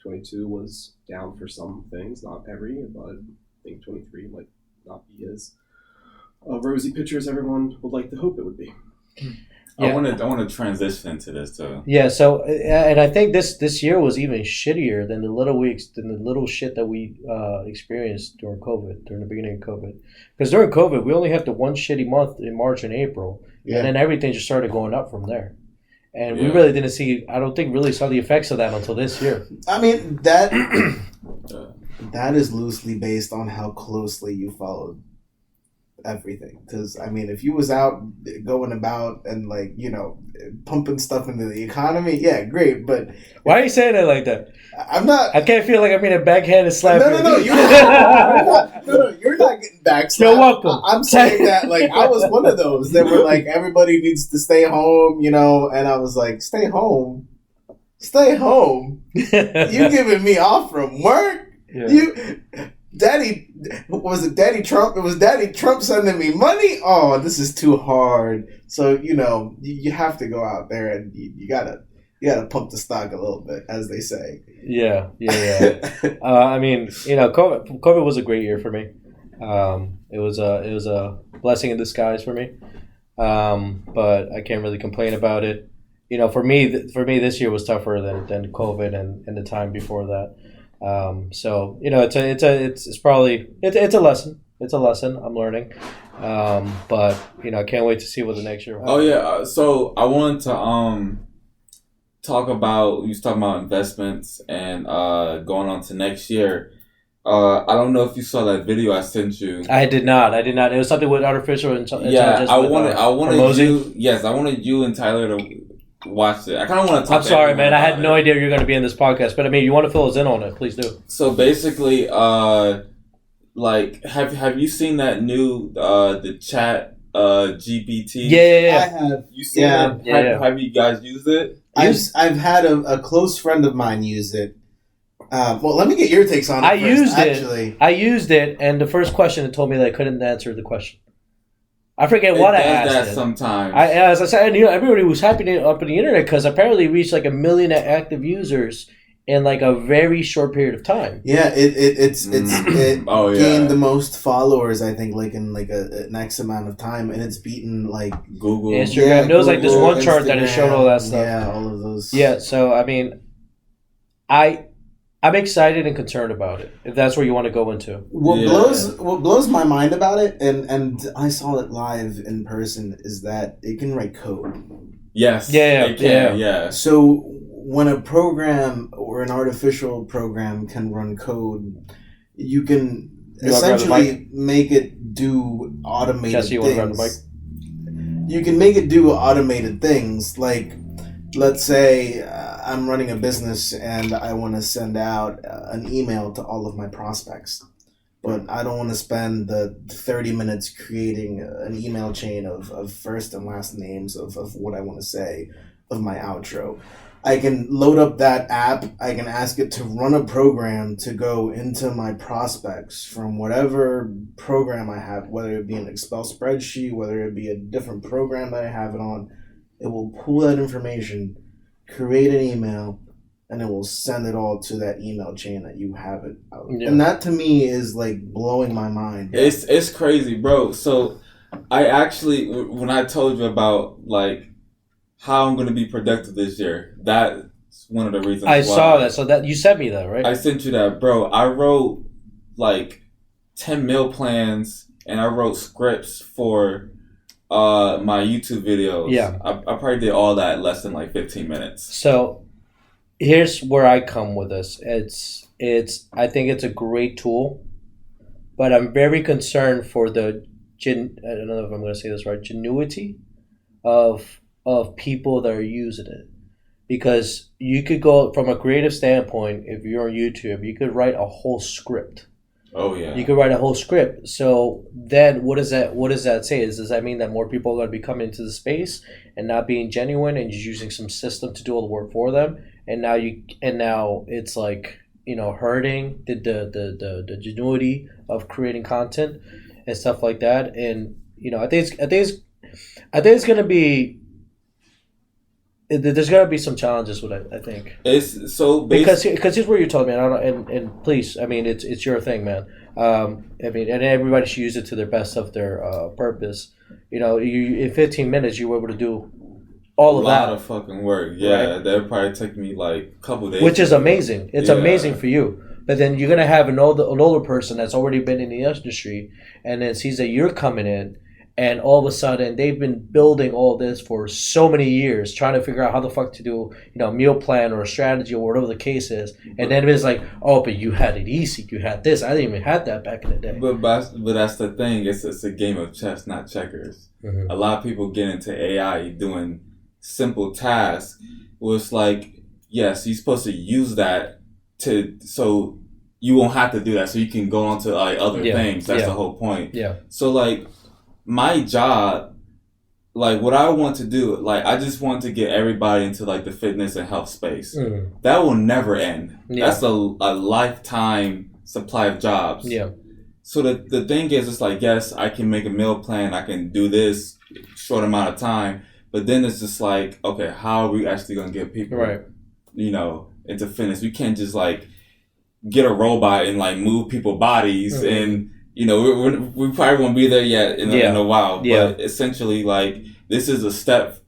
22 was down for some things, not every, but I think 23 might not be as rosy picture as everyone would like to hope it would be. Yeah. I want to transition into this too. Yeah, so and I think this year was even shittier than the little shit that we experienced during the beginning of COVID. Because during COVID, we only had the one shitty month in March and April, Yeah. and then everything just started going up from there. And we Yeah. really didn't see. I don't think really saw the effects of that until this year. I mean, that is loosely based on how closely you followed everything. Because, I mean, if you was out going about and, pumping stuff into the economy, yeah, great. But Why are you saying it like that? I'm not... I can't feel like I'm being a backhanded slap. No, here. you're not getting backslapped. You're welcome. I'm saying that, I was one of those that were everybody needs to stay home, and I was like, stay home? Stay home? You giving me off from work? Yeah. Daddy Trump? It was Daddy Trump sending me money? Oh, this is too hard. So, you have to go out there and you gotta pump the stock a little bit, as they say. Yeah. I mean, COVID was a great year for me. It was a blessing in disguise for me. But I can't really complain about it. For me, this year was tougher than COVID and the time before that. So it's probably a lesson. It's a lesson I'm learning. But I can't wait to see what the next year. Oh yeah. So I wanted to talk about, you was talking about investments and going on to next year. I don't know if you saw that video I sent you. I did not. It was something with artificial intelligence. Yeah, I with, wanted Hormozy. I wanted you and Tyler to watch it. I kind of want to talk. I'm sorry, man. I had about no it. idea you were going to be in this podcast, but I mean, you want to fill us in on it? Please do. So basically, have you seen that new the chat GPT? Yeah. I have. You seen Yeah. it? Yeah. Have you guys used it? I've had a close friend of mine use it. Well, let me get your takes on it. I first, used it. actually. I used it, and the first question it told me that I couldn't answer the question. I forget what I It does asked. that it. sometimes. As I said, everybody was happy up on the internet because apparently it reached 1 million active users in like a very short period of time. Yeah, it Oh, yeah. gained the most followers, I think, like in like an X amount of time, and it's beaten like Google. Instagram. There was like this Google, one chart that it showed all that stuff. Yeah, all of those. Yeah, so I mean, I'm excited and concerned about it. If that's where you want to go into. What blows my mind about it, and I saw it live in person, is that it can write code. Yes. Yeah, It can, yeah. So when a program or an artificial program can run code, you can essentially make it do automated Jesse, you want to grab the mic? things. You can make it do automated things, like let's say I'm running a business and I want to send out an email to all of my prospects, but I don't want to spend the 30 minutes creating an email chain of first and last names of what I want to say, of my outro. I can load up that app. I can ask it to run a program to go into my prospects from whatever program I have, whether it be an Excel spreadsheet, whether it be a different program that I have it on. It will pull that information, create an email, and it will send it all to that email chain that you have it out. Yeah. And that to me is like blowing my mind. It's crazy, bro. So I actually, when I told you about like how I'm going to be productive this year, that's one of the reasons I why. saw that. So that you sent me that, right? I sent you that, bro. I wrote like 10 meal plans and I wrote scripts for my YouTube videos. Yeah. I probably did all that in less than like 15 minutes. So here's where I come with this. It's I think it's a great tool, but I'm very concerned for the I don't know if I'm going to say this right, genuity of people that are using it. Because you could go from a creative standpoint, if you're on YouTube, you could write a whole script. Oh yeah. You could write a whole script. So then what does that say? Does that mean that more people are going to be coming into the space and not being genuine and just using some system to do all the work for them? And now it's like, hurting the genuity of creating content and stuff like that. And I think it's going to be, there's gonna be some challenges with it. I think It's so because here's what you're telling me, and please, I mean, it's your thing, man. I mean, and everybody should use it to their best of their purpose. You in 15 minutes you were able to do all of that. A lot of fucking work. Yeah, right? that probably took me like a couple days. Which is amazing. It's Yeah. amazing for you. But then you're gonna have an older person that's already been in the industry, and then sees that you're coming in. And all of a sudden, they've been building all this for so many years, trying to figure out how the fuck to do, a meal plan or a strategy or whatever the case is. And then it's like, oh, but you had it easy. You had this. I didn't even have that back in the day. But that's the thing. It's a game of chess, not checkers. Mm-hmm. A lot of people get into AI doing simple tasks. Well, it's like, yes, you're supposed to use that so you won't have to do that. So you can go on to like other things. That's the whole point. Yeah. So like, my job, like what I want to do, like I just want to get everybody into like the fitness and health space. Mm-hmm. That will never end. Yeah. That's a lifetime supply of jobs. Yeah. So the thing is, it's like, yes, I can make a meal plan. I can do this short amount of time. But then it's just like, okay, how are we actually going to get people, Right. Into fitness? We can't just like get a robot and like move people's bodies and, we probably won't be there yet in a while. But essentially, like, this is a step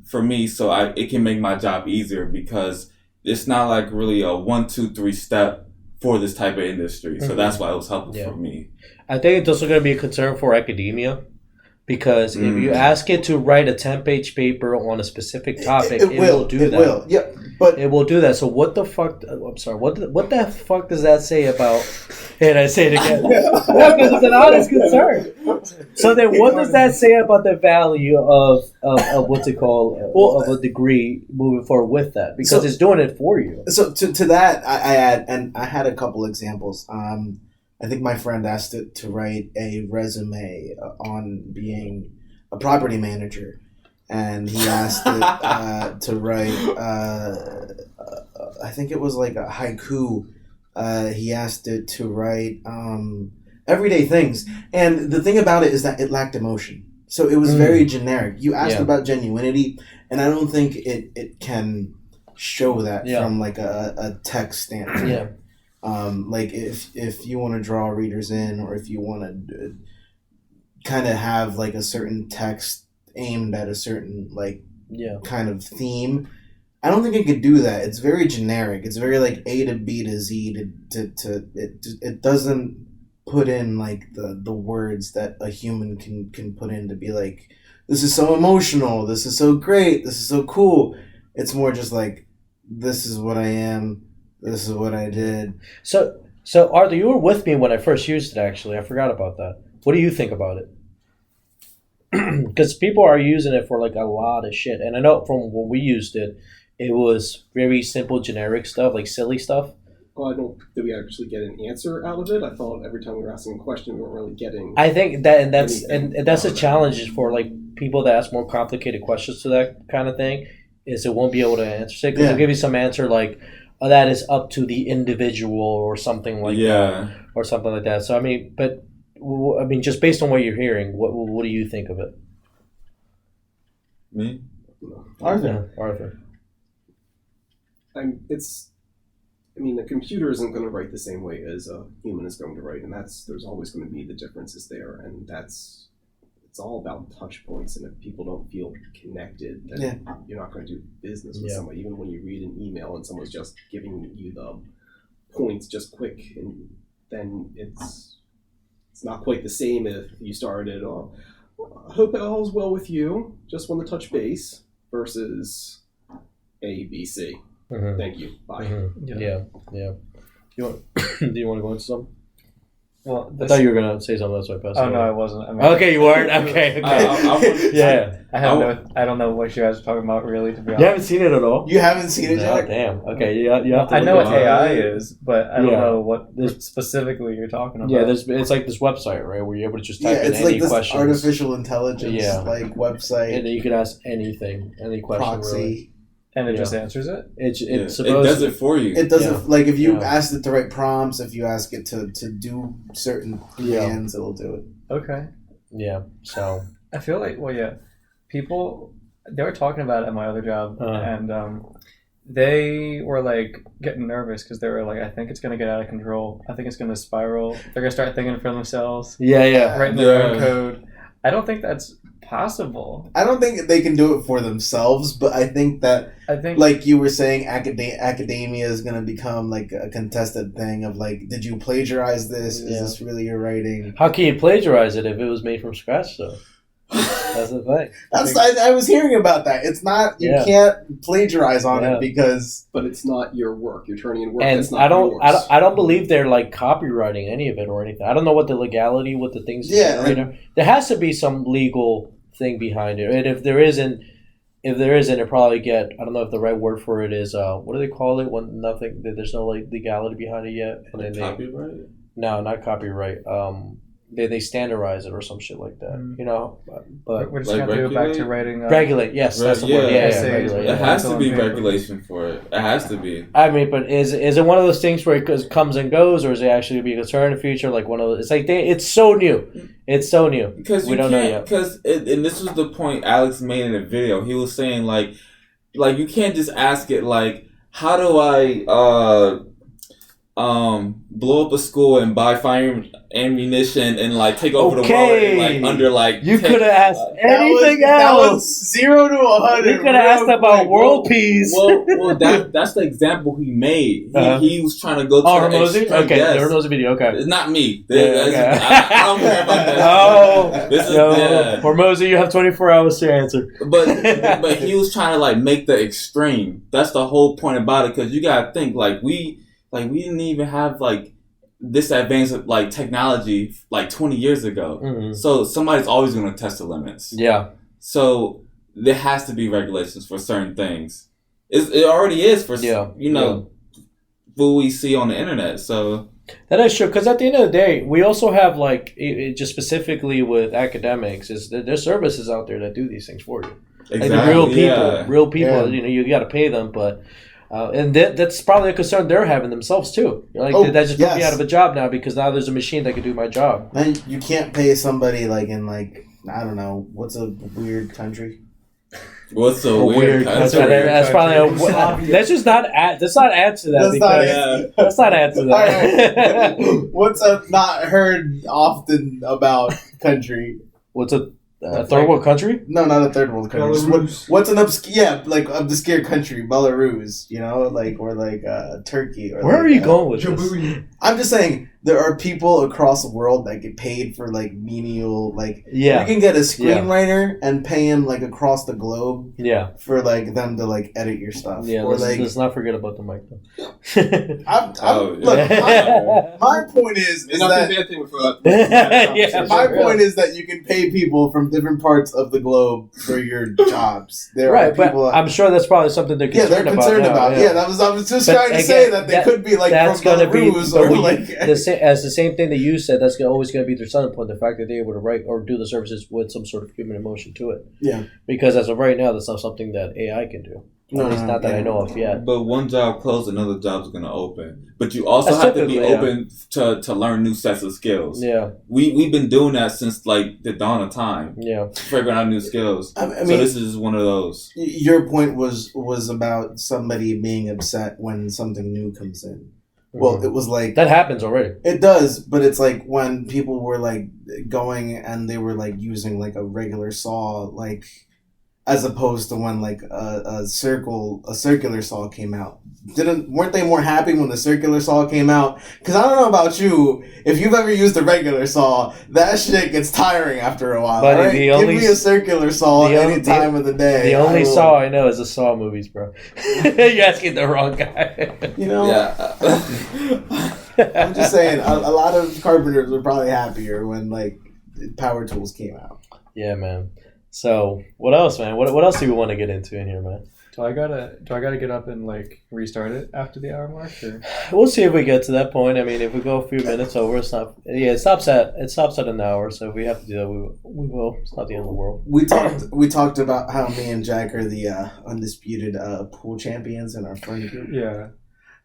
for me, so it can make my job easier because it's not like really a 1, 2, 3 step for this type of industry. So that's why it was helpful for me. I think it's also going to be a concern for academia. Because if you ask it to write a 10-page paper on a specific topic, it will do that. It will, yeah. But it will do that. So what the fuck? I'm sorry. What the fuck does that say about? And I say it again. No, because it's an honest concern. So then, what does that say about the value of what's it called of a degree moving forward with that? Because it's doing it for you. So to that, I add, and I had a couple examples. I think my friend asked it to write a resume on being a property manager. And he asked it to write, I think it was like a haiku. He asked it to write everyday things. And the thing about it is that it lacked emotion. So it was very generic. You asked about genuinity, and I don't think it can show that Yeah. from like a text standpoint. Yeah. Like if you want to draw readers in, or if you want to kind of have like a certain text aimed at a certain like Yeah. kind of theme, I don't think it could do that. It's very generic. It's very like A to B to Z it doesn't put in like the words that a human can put in to be like, this is so emotional, this is so great, this is so cool. It's more just like, this is what I am, this is what I did. So Arthur, you were with me when I first used it. Actually, I forgot about that. What do you think about it? Because people are using it for like a lot of shit, and I know from when we used it, it was very simple, generic stuff, like silly stuff. Well, did we actually get an answer out of it? I thought every time we were asking a question, we weren't really getting. I think that, and that's anything and that's a out of it. challenge for like people that ask more complicated questions to that kind of thing. Is it won't be able to answer it because it'll give you some answer like, oh, that is up to the individual or something like that, or something like that. So I mean, but I mean, just based on what you're hearing, what do you think of it? Me? Arthur. Arthur. A computer isn't going to write the same way as a human is going to write, and there's always going to be the differences there, and it's all about touch points, and if people don't feel connected, then you're not going to do business with somebody. Even when you read an email and someone's just giving you the points just quick, and then it's not quite the same if you started, I hope all's well with you, just want to touch base, versus A, B, C. Mm-hmm. Thank you. Bye. Mm-hmm. Yeah. Do you want to go into something? Well, I thought you were gonna say something. That's why I passed. Oh it no, over. I wasn't. I mean, Okay, you weren't. Okay. Yeah. I don't know what you guys are talking about really. To be honest, You haven't seen it at all. You haven't seen it, No, Jack? damn. Okay, you have to. I look know it what up. AI is, but I don't Yeah. know what specifically you're talking about. Yeah, it's like this website, right, where you're able to just Yeah, type in it's any like this questions, artificial intelligence like website, and then you can ask anything, any question. proxy. Really. and it just answers it. It's It supposed does it for you. It doesn't like if you Yeah. ask it the right prompts, if you ask it to do certain commands, it'll do it. Okay. Yeah. So I feel like, people, they were talking about it at my other job, and they were like getting nervous because they were like, I think it's going to get out of control. I think it's going to spiral. They're going to start thinking for themselves, yeah. writing their own code. I don't think that's possible. I don't think they can do it for themselves, but I think that, like you were saying, academia is going to become like a contested thing of like, did you plagiarize this? Is this really your writing? How can you plagiarize it if it was made from scratch, though? That's the thing. I was hearing about that. It's not, you can't plagiarize on it because... But it's not your work. You're turning in work And that's not yours. I don't believe they're like copywriting any of it or anything. I don't know what the legality with the things. There has to be some legal thing behind it, and if there isn't, it probably get. I don't know if the right word for it is. What do they call it when there's no like legality behind it yet? And then Copyright? No, not copyright. They standardize it or some shit like that, you know. But we're just gonna have to go back to writing. Regulate, yes, that's the word. Yeah, regulate. It has to be regulation for it. It has to be. I mean, but is it one of those things where it comes and goes, or is it actually be a concern in the future? Like one of those, it's like it's so new. It's so new Because we don't know yet. Because and this was the point Alex made in the video. He was saying like you can't just ask it like, how do I blow up a school and buy fire ammunition and like take over the world and, like under like you could have asked anything else. That was 0 to 100. You could have asked about world peace. Well, that's the example he made. He was trying to go to Hormozy? Okay, the Hormozy video. Okay, it's not me. Okay. I don't care about that. This is Hormozy, you have 24 hours to answer. But he was trying to like make the extreme. That's the whole point about it, because you gotta think like we didn't even have like this advanced like technology like 20 years ago. Mm-hmm. So somebody's always going to test the limits. Yeah. So there has to be regulations for certain things. It already is for what we see on the internet. So that is true, because at the end of the day, we also have like just specifically with academics, is that there's services out there that do these things for you. Exactly. Like the real people. Yeah. You know, you got to pay them, but. And that's probably a concern they're having themselves too. Like, did that just put me out of a job now because now there's a machine that can do my job? Then you can't pay somebody like in like, I don't know, what's a weird country? What's a weird country? That's probably let's just not add. Let's not add to that. Let's not add to that. Right. What's a not heard often about country? What's a third world country? No, not a third world country. What's an obscure country? Belarus, or Turkey. Or where are you going with this? I'm just saying there are people across the world that get paid for menial you can get a screenwriter and pay him across the globe for them to edit your stuff. Yeah, let's not forget about the mic though. My point is that my point is that you can pay people from different parts of the globe for your jobs. There are people. But I'm sure that's probably something they're concerned about. Yeah, I was just trying to say that they could be from Belarus as the same thing that you said. That's always going to be their selling point. The fact that they're able to write or do the services with some sort of human emotion to it. Yeah. Because as of right now, that's not something that AI can do. No, it's not that I know of yet. But one job closed, another job's going to open. But you also have to be open to learn new sets of skills. Yeah. We've been doing that since the dawn of time. Yeah. Figuring out new skills. I mean, so this is one of those. Your point was about somebody being upset when something new comes in. Well, it was that happens already. It does, but it's when people were going and they were using a regular saw, as opposed to when a circular saw came out. Weren't they more happy when the circular saw came out? Because I don't know about you, if you've ever used a regular saw, that shit gets tiring after a while. But right? Give me a circular saw any time of the day. The only saw I know is the Saw movies, bro. You're asking the wrong guy. Yeah. I'm just saying, a lot of carpenters were probably happier when power tools came out. Yeah, man. So what else, man? What else do we want to get into in here, man? Do I gotta get up and restart it after the hour mark? Or? We'll see if we get to that point. I mean, if we go a few minutes over, it stops at an hour. So if we have to do that, we will. It's not the end of the world. We talked about how me and Jack are the undisputed pool champions in our friend group. Yeah.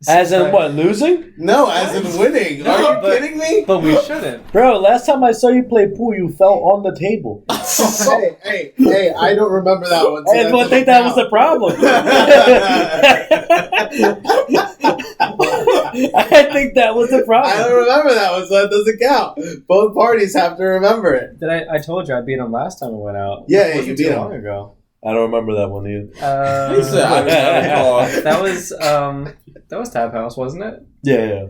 As in what, losing? No, as in winning. Are you kidding me? But we shouldn't. Bro, last time I saw you play pool, you fell on the table. Hey, I don't remember that one. So I think that was the problem. I think that was the problem. I don't remember that one, so that doesn't count. Both parties have to remember it. I told you I beat him last time I went out. Yeah, you beat him. Long ago. I don't remember that one either. That was Tap House, wasn't it? Yeah.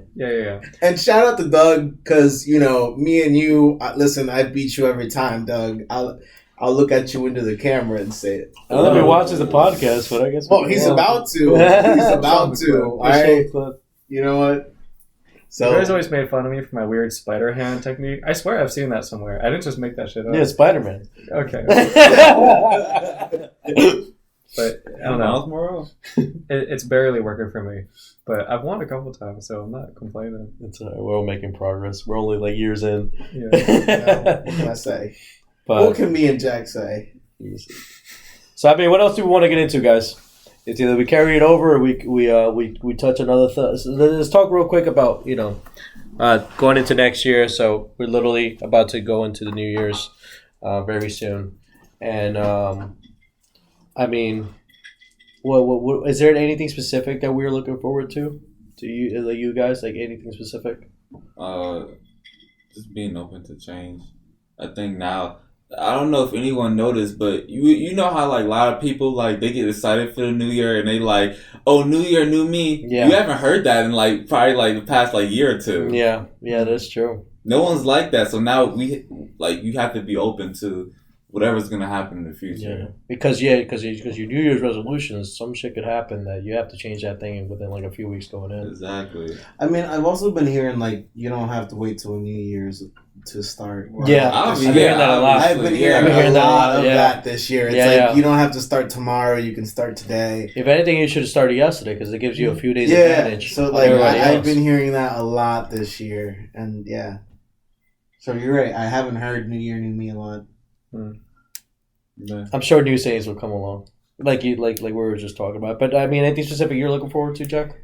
And shout out to Doug, because me and you. Listen, I beat you every time, Doug. I'll look at you into the camera and say it. I don't know if he watches the podcast, but I guess. Well, he's about to. He's about to. All right. You know what? So you guys always made fun of me for my weird spider hand technique. I swear I've seen that somewhere. I didn't just make that shit up. Yeah, Spider-Man. Okay. But I don't know. It's barely working for me. But I've won a couple times, so I'm not complaining. It's we're all making progress. We're only years in. Yeah. What can I say? But, what can me and Jack say? So I mean, what else do we want to get into, guys? It's either we carry it over or we touch another thing. So let's talk real quick about going into next year. So we're literally about to go into the New Year's very soon, and I mean, what is there anything specific that we're looking forward to? Do you guys anything specific? Just being open to change. I think now. I don't know if anyone noticed, but you know how a lot of people they get excited for the new year and they oh, new year, new me. Yeah. You haven't heard that in probably the past year or two. Yeah, that's true. No one's like that, so now you have to be open to whatever's gonna happen in the future. Yeah, because your New Year's resolutions, some shit could happen that you have to change that thing within a few weeks going in. Exactly. I mean, I've also been hearing you don't have to wait till New Year's to start. Yeah, I've been hearing that a lot. I've been hearing a lot of that this year. It's you don't have to start tomorrow; you can start today. If anything, you should have started yesterday because it gives you a few days advantage. So I've been hearing that a lot this year, and yeah. So you're right. I haven't heard New Year, New Me a lot. Yeah. I'm sure new sayings will come along, like we were just talking about. But I mean, anything specific you're looking forward to, Jack?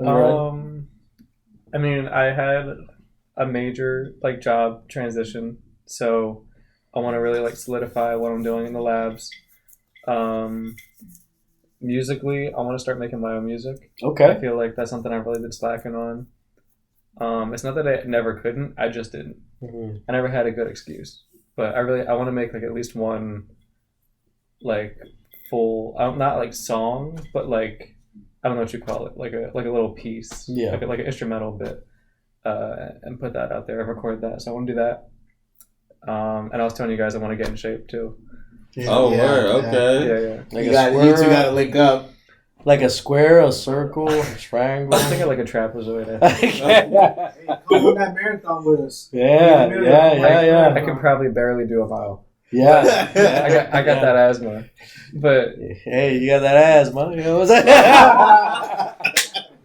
I mean, I had a major job transition, so I want to really solidify what I'm doing in the labs. Musically, I want to start making my own music. I Okay. feel like that's something I've really been slacking on. It's not that I never couldn't, I just didn't. Mhm. I never had a good excuse. But I want to make like at least one like full not like song, but like I don't know what you call it, like a little piece. Yeah. Like an instrumental bit. And put that out there and record that. So I want to do that. And I was telling you guys I want to get in shape too. Yeah, Oh, yeah, word. yeah. Okay. Yeah. Like You two got to link up. like a square, a circle, a triangle. I was thinking like a trapezoid. yeah, Come on that marathon with us. yeah. I could probably barely do a mile. Yeah. I got that asthma, but Hey, you got that asthma. You know what I'm saying?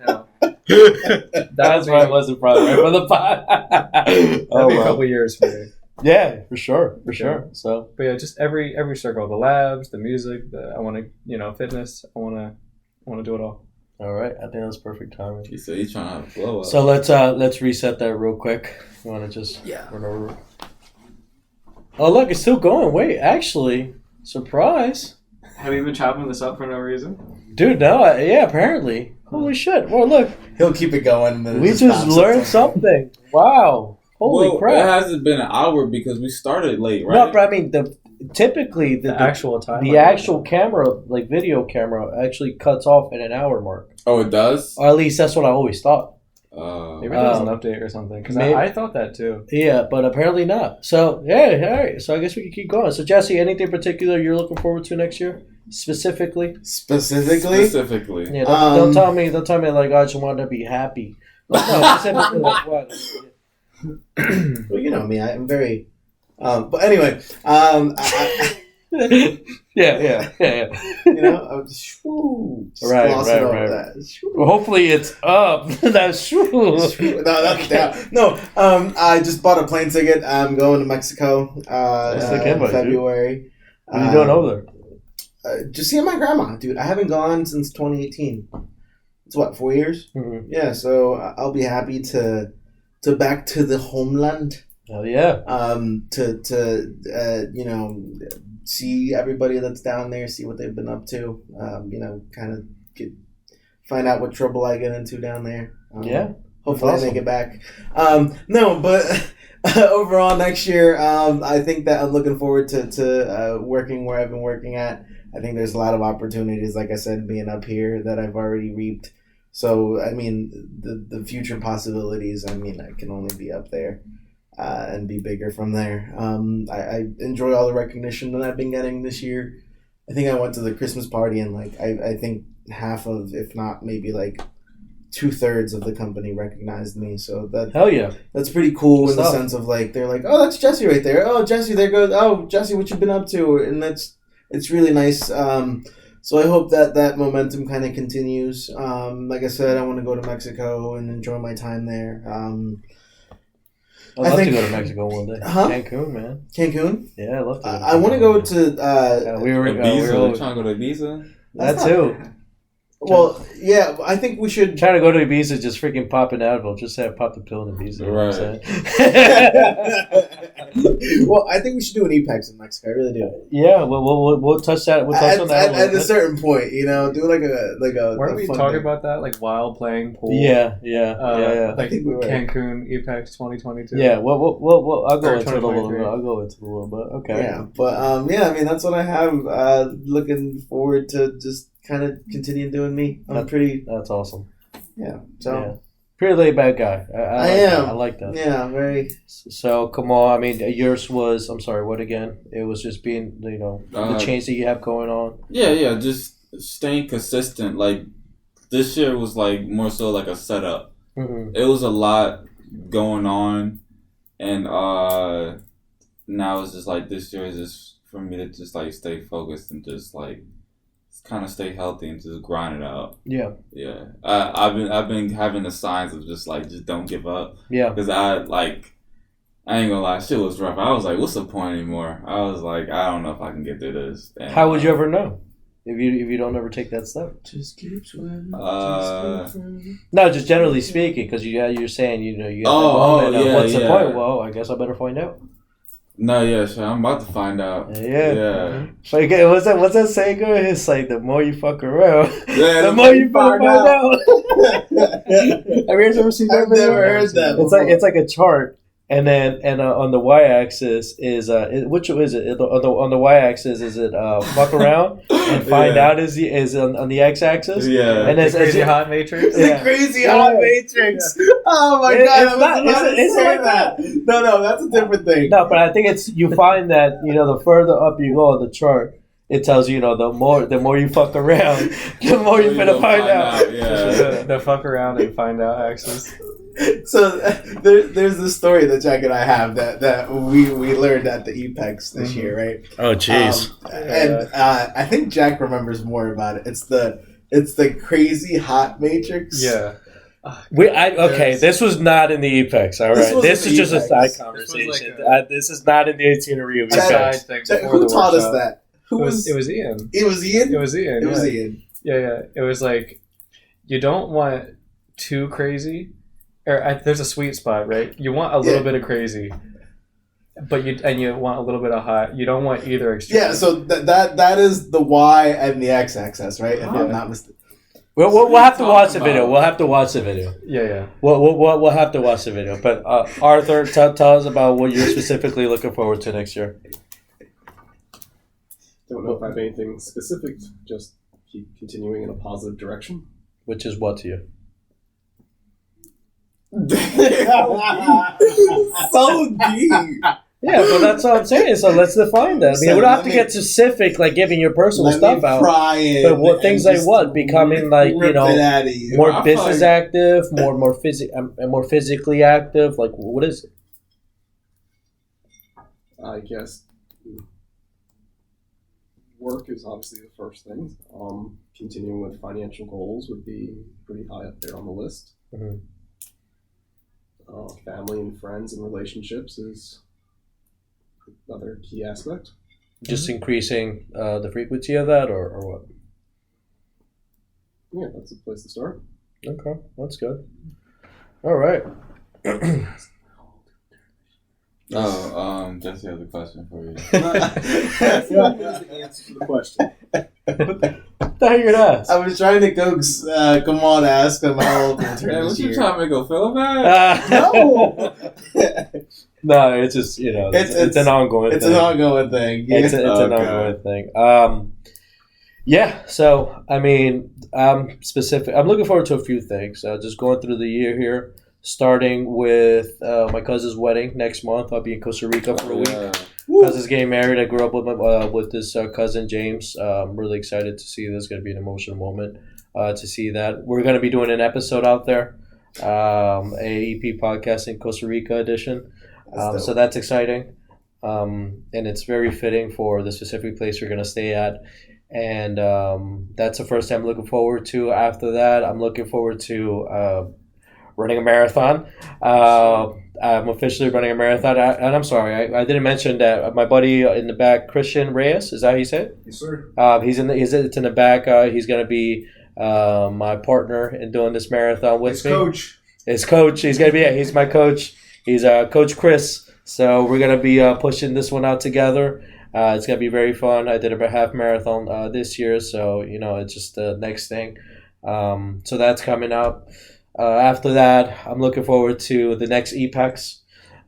no, That's why it wasn't probably right for the pot. that'd Oh, be a wow. couple years for me. Yeah, for sure. So But yeah, just every circle, the labs, the music, I want to, fitness. I want to do it all. all right, I think that's perfect timing. He said he's trying to blow up. So let's reset that real quick. You want to just run over? Oh look, it's still going. Wait, actually, surprise, Have you been chopping this up for no reason? dude. No, yeah, apparently. Holy shit! Well, look, He'll keep it going. And then it we just stops learned at some point. something. Wow, holy Well, crap! it hasn't been an hour because we started late, right? No, but I mean typically The actual time. the actual camera, like video camera, actually cuts off at an hour mark. Oh, it does? Or at least that's what I always thought. Maybe there was an update or something because maybe- I thought that too. Yeah, but apparently not. So yeah, all right. So I guess we can keep going. So Jesse, anything particular you're looking forward to next year, specifically? Specifically? Specifically. Yeah, don't tell me. Don't tell me like I just want to be happy. No, specifically like what? Well, you know me. I'm very. But anyway, yeah. you know, I was just Right, glossing over right. that. Shoo. Well, hopefully it's up. That's true. No, that's down. No, I just bought a plane ticket. I'm going to Mexico Sick in invite, dude. February. What are you doing over there? Just seeing my grandma, dude. I haven't gone since 2018. It's what, 4 years? Mhm. Yeah, so I'll be happy to back to the homeland. Hell yeah. You know, see everybody that's down there, see what they've been up to. You know, kind of find out what trouble I get into down there. Yeah. Hopefully That's I make it back. No, but overall next year, I think that I'm looking forward to working where I've been working at. I think there's a lot of opportunities, like I said, being up here that I've already reaped. So, I mean, the future possibilities, I mean, I can only be up there and be bigger from there. I enjoy all the recognition that I've been getting this year. I think I went to the Christmas party and, like, I think half of, if not maybe, like, 2/3 of the company recognized me. So Hell yeah. that's pretty cool Good in the stuff. sense of, like, they're like, oh, that's Jesse right there. Oh, Jesse, there goes. Oh, Jesse, what you been up to? And it's really nice. So I hope that momentum kind of continues. Like I said, I want to go to Mexico and enjoy my time there. I'd love think- to go to Mexico one day. Huh? Cancun, man. Cancun. Yeah, I love to. I want to go to. We were Ibiza? Trying to go to Ibiza? that That's too. Well, yeah, I think we should. Trying to go to Ibiza, just freaking pop an Advil. Just say I popped a pill in Ibiza. You know what I'm Right. saying? Well, I think we should do an EPEX in Mexico. I really do. Yeah, we'll touch that. We'll touch on that. At a certain point, you know, do like a. Weren't a we fun talking thing. about that like while playing pool? Yeah. Like I think we were. Cancun EPEX 2022. Yeah, well, I'll go Or into it a little 2023. bit. I'll go into it a little bit. Okay. Yeah, but yeah, I mean that's what I have. Looking forward to just kind of continue doing me. I'm pretty. That's awesome. Yeah. So. Yeah. Pretty laid back guy. I I like am. That. I like that. Yeah, very. So come on. I mean, yours was. I'm sorry. What again? It was just being, the change that you have going on. Yeah, just staying consistent. Like, this year was, like, more so like a setup. Mm-hmm. It was a lot going on, and now it's just, like, this year is just for me to just, like, stay focused and just, like, kind of stay healthy and just grind it out. Yeah. Yeah. I've been having the signs of just, like, just don't give up. Yeah. Because I ain't gonna lie, shit was rough. I was like, what's the point anymore? I was like, I don't know if I can get through this. And, How would you ever know if you don't ever take that step? Just keep swimming. No, just generally speaking, because you're saying you got that Oh, moment of yeah, what's the yeah. point? Well, I guess I better find out. No, yeah, sure. I'm about to find out. Yeah. Like, what's that saying? It's like the more you fuck around, Yeah, the more you find out. Have you ever seen that? I've never heard that. It's like a chart, and then on the y-axis is which is it? On the y-axis is it fuck around and find out is on the x-axis. Yeah. And it's Crazy hot matrix. The crazy hot matrix. Oh my god! I was about to say that. No, that's a different thing. No, but I think it's you find that the further up you go on the chart, it tells you the more you fuck around, the more you're gonna find out. Yeah. The fuck around and find out axis. So there's this story that Jack and I have that we learned at the EPEX this year, right? Oh, jeez. And I think Jack remembers more about it. It's the crazy hot matrix. Yeah. This was not in the EPEX. All right, this is just a side This conversation. was like This is not in the itinerary of Side EPEX. thing Jack, before who the taught us workshop. that? It was Ian. It was Ian. It was Ian. It was yeah. Ian. Yeah. It was like you don't want too crazy. There's a sweet spot, right? You want a little bit of crazy, but you want a little bit of hot. You don't want either extreme. Yeah. So that is the Y and the X-axis, right? If I'm not mistaken. We'll have to watch the video. We'll have to watch the video. Yeah. We'll have to watch the video. But Arthur, tell us about what you're specifically looking forward to next year. Don't know if I have anything specific. Just keep continuing in a positive direction. Which is what to you? So deep. Yeah, but that's what I'm saying. So let's define that. I mean, we don't have to get specific, like giving your personal stuff out. But what things like what becoming like more business active, more physically active. Like what is it? I guess work is obviously the first thing. Continuing with financial goals would be pretty high up there on the list. Mm-hmm. Family and friends and relationships is another key aspect. Just increasing the frequency of that, or what? Yeah, that's a place to start. Okay, that's good. All right. Jesse has a question for you. That's not the answer to the question. What the hell you're gonna ask? I was trying to coax Kamal to ask him how old we'll turn Hey, this what you year. trying to make a feel bad? No. No, it's just it's an ongoing. It's thing. an ongoing thing. Yeah. It's an ongoing thing. Yeah. So I mean, I'm looking forward to a few things. Just going through the year here, starting with my cousin's wedding next month. I'll be in Costa Rica for a week. Cousin's getting married. I grew up with this cousin James. I'm really excited to see this. It's going to be an emotional moment to see that. We're going to be doing an episode out there, a EP podcast in Costa Rica edition. So that's exciting, and it's very fitting for the specific place we're going to stay at. And that's the first time I'm looking forward to. After that, I'm looking forward to running a marathon. I'm officially running a marathon. And I'm sorry, I didn't mention that my buddy in the back, Christian Reyes, is that how you say it? Yes, sir. It's in the back. He's going to be my partner in doing this marathon with me. His coach. He's going to be, he's my coach. He's Coach Chris. So we're going to be pushing this one out together. It's going to be very fun. I did a half marathon this year. So, it's just the next thing. So that's coming up. After that, I'm looking forward to the next EPEX,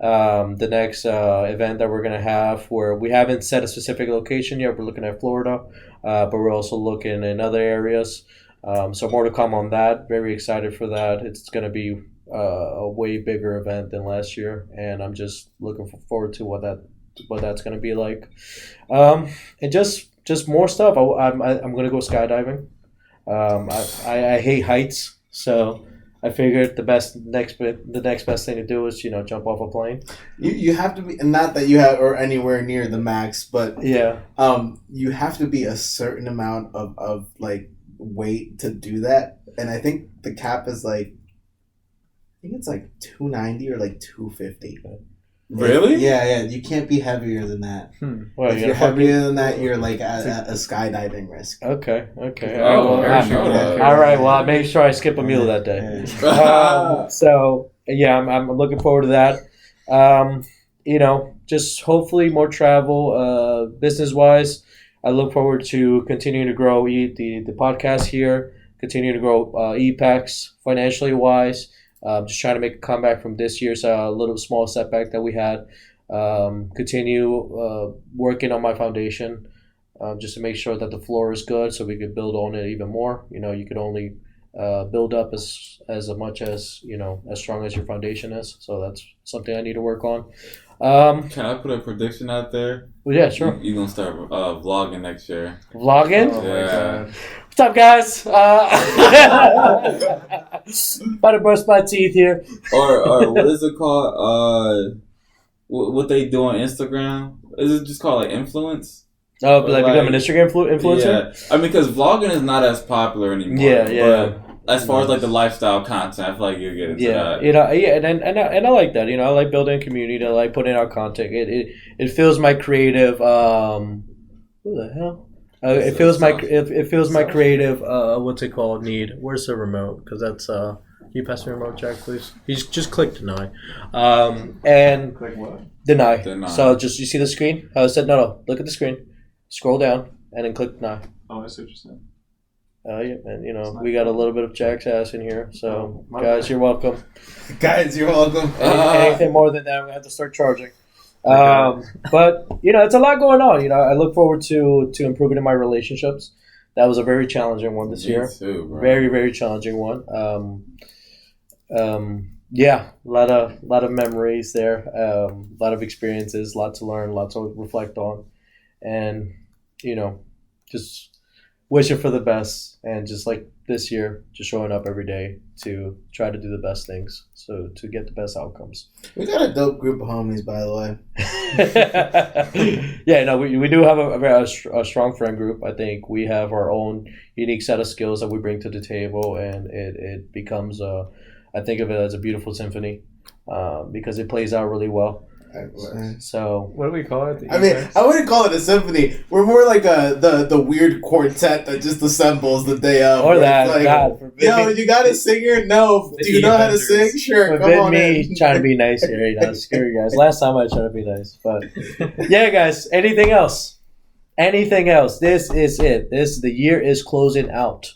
the next event that we're going to have, where we haven't set a specific location yet. We're looking at Florida, but we're also looking in other areas. So more to come on that. Very excited for that. It's going to be a way bigger event than last year, and I'm just looking forward to what that's going to be like. And just more stuff. I'm going to go skydiving. I hate heights, so I figured the next best thing to do is jump off a plane. You have to be, not that you have or anywhere near the max, but yeah, you have to be a certain amount of like weight to do that, and I think the cap is like, I think it's like 290 or like 250. Really? Yeah. You can't be heavier than that. Well, if you're heavier than that, you're like at a skydiving risk. Okay. Oh, all right. Well, I make sure I skip a meal that day. So yeah, I'm looking forward to that. just hopefully more travel, business wise. I look forward to continuing to grow the podcast here, continue to grow EPEX financially wise. Just trying to make a comeback from this year's little small setback that we had. Continue working on my foundation, just to make sure that the floor is good, so we could build on it even more. You could only build up as much as as strong as your foundation is. So that's something I need to work on. Can I put a prediction out there? Well, yeah, sure. You're gonna start vlogging next year. Vlogging? Oh Yeah. my god. What's up, guys? About to brush my teeth here. Or what is it called? What they do on Instagram? Is it just called like influence? Oh, like become an Instagram influencer? Yeah, I mean, because vlogging is not as popular anymore. Yeah. But as far as like the lifestyle content, I feel like you get into that. And I like that. I like building a community. I like putting out content. It feels my creative. Who the hell? It feels my creative. What's it called? Need. Where's the remote? Because that's. Can you pass me the remote, Jack, please? He's just click deny. And Click what? deny. Deny. So just you see the screen? I said no. Look at the screen. Scroll down and then click deny. Oh, I see what you're saying. Yeah, and we got a little bit of Jack's ass in here. So My guys, bad. you're welcome. Guys, you're welcome. Anything more than that, I'm gonna have to start charging. But it's a lot going on. I look forward to improving in my relationships. That was a very challenging one this year. Me too, bro. Very, very challenging one. Yeah, a lot of memories there. A lot of experiences, a lot to learn, a lot to reflect on, and just wishing for the best. And just like this year, just showing up every day to try to do the best things, so to get the best outcomes. We got a dope group of homies, by the way. Yeah, no, we do have a strong friend group. I think we have our own unique set of skills that we bring to the table, and it becomes I think of it as a beautiful symphony, because it plays out really well. So What do we call it? I mean, I wouldn't call it a symphony. We're more like the weird quartet that just assembles the day of. or where that, it's like, God forbid yo, me, you got a singer? No. It's Do you the know how to Avengers. sing? Sure, come forbid on me in. trying to be nice here. Screw you guys. Last time I tried to be nice, but yeah, guys. Anything else? Anything else? This is it. The year is closing out.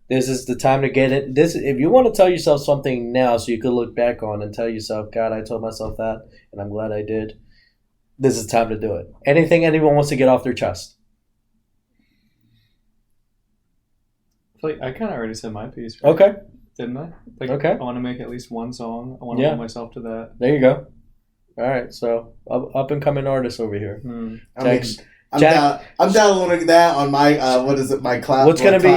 This is the time to get it. If you want to tell yourself something now, so you could look back on and tell yourself, God, I told myself that, and I'm glad I did. This is the time to do it. Anything anyone wants to get off their chest. I feel like I kind of already said my piece, right? Okay. Didn't I? Okay. I want to make at least one song. I want to Yeah. hold myself to that. There you go. All right. So up and coming artist over here. I mean, Jack's- I'm Jack- downloading that on my what is it? My cloud. What's gonna be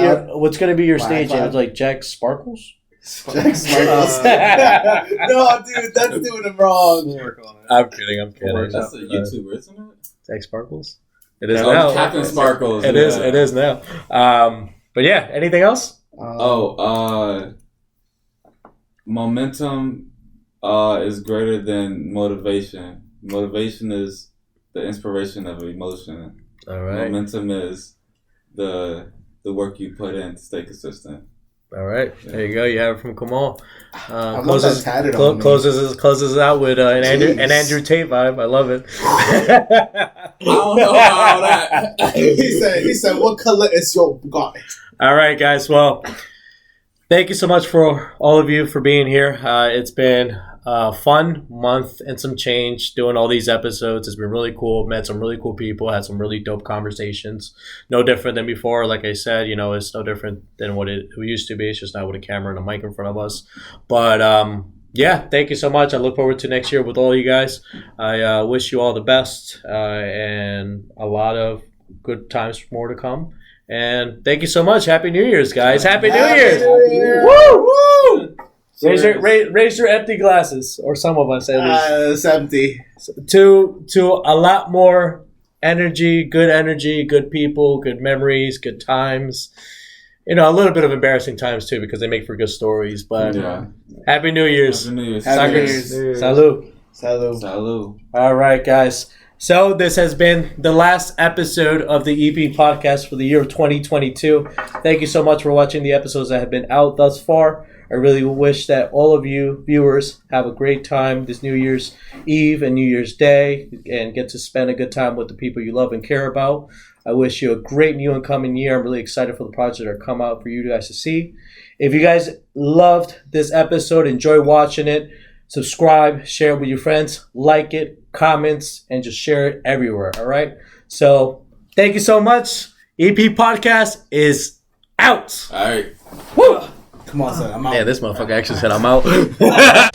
your Wow, stage? wow. It's like Jack Sparkles. Jack Sparkles? No, dude, that's doing it wrong. We'll work on it. I'm kidding. That's a YouTuber, isn't it? Jack Sparkles. It is Oh, now. Captain Sparkles. It is. It is now. But yeah. Anything else? Momentum is greater than motivation. Motivation is the inspiration of emotion. All right. Momentum is the work you put in to stay consistent. All right. There you go. You have it from Kamal. I love that tatted on me. Closes out with an Jeez. Andrew Tate vibe. I love it. I don't know about that. He said, what color is your garment? All right, guys. Well, thank you so much for all of you for being here. It's been a fun month and some change doing all these episodes. It's been really cool. Met some really cool people. Had some really dope conversations. No different than before. Like I said, it's no different than what it used to be. It's just not with a camera and a mic in front of us. But yeah, thank you so much. I look forward to next year with all you guys. I wish you all the best and a lot of good times more to come. And thank you so much. Happy New Year's, guys. Happy New Year's. Woo! Woo! Raise your empty glasses, or some of us at least. It's empty. To a lot more energy, good people, good memories, good times. A little bit of embarrassing times too, because they make for good stories. But Yeah. Happy New Year's. Happy New Year's. Happy New Suckers. Year's. Salud. Salud. Salud. All right, guys. So this has been the last episode of the EP podcast for the year of 2022. Thank you so much for watching the episodes that have been out thus far. I really wish that all of you viewers have a great time this New Year's Eve and New Year's Day and get to spend a good time with the people you love and care about. I wish you a great new and coming year. I'm really excited for the projects that are come out for you guys to see. If you guys loved this episode, enjoy watching it, subscribe, share it with your friends, like it, comments, and just share it everywhere, all right? So thank you so much. EP Podcast is out. All right. Woo! Come on, son. I'm out. Yeah, this motherfucker actually said I'm out.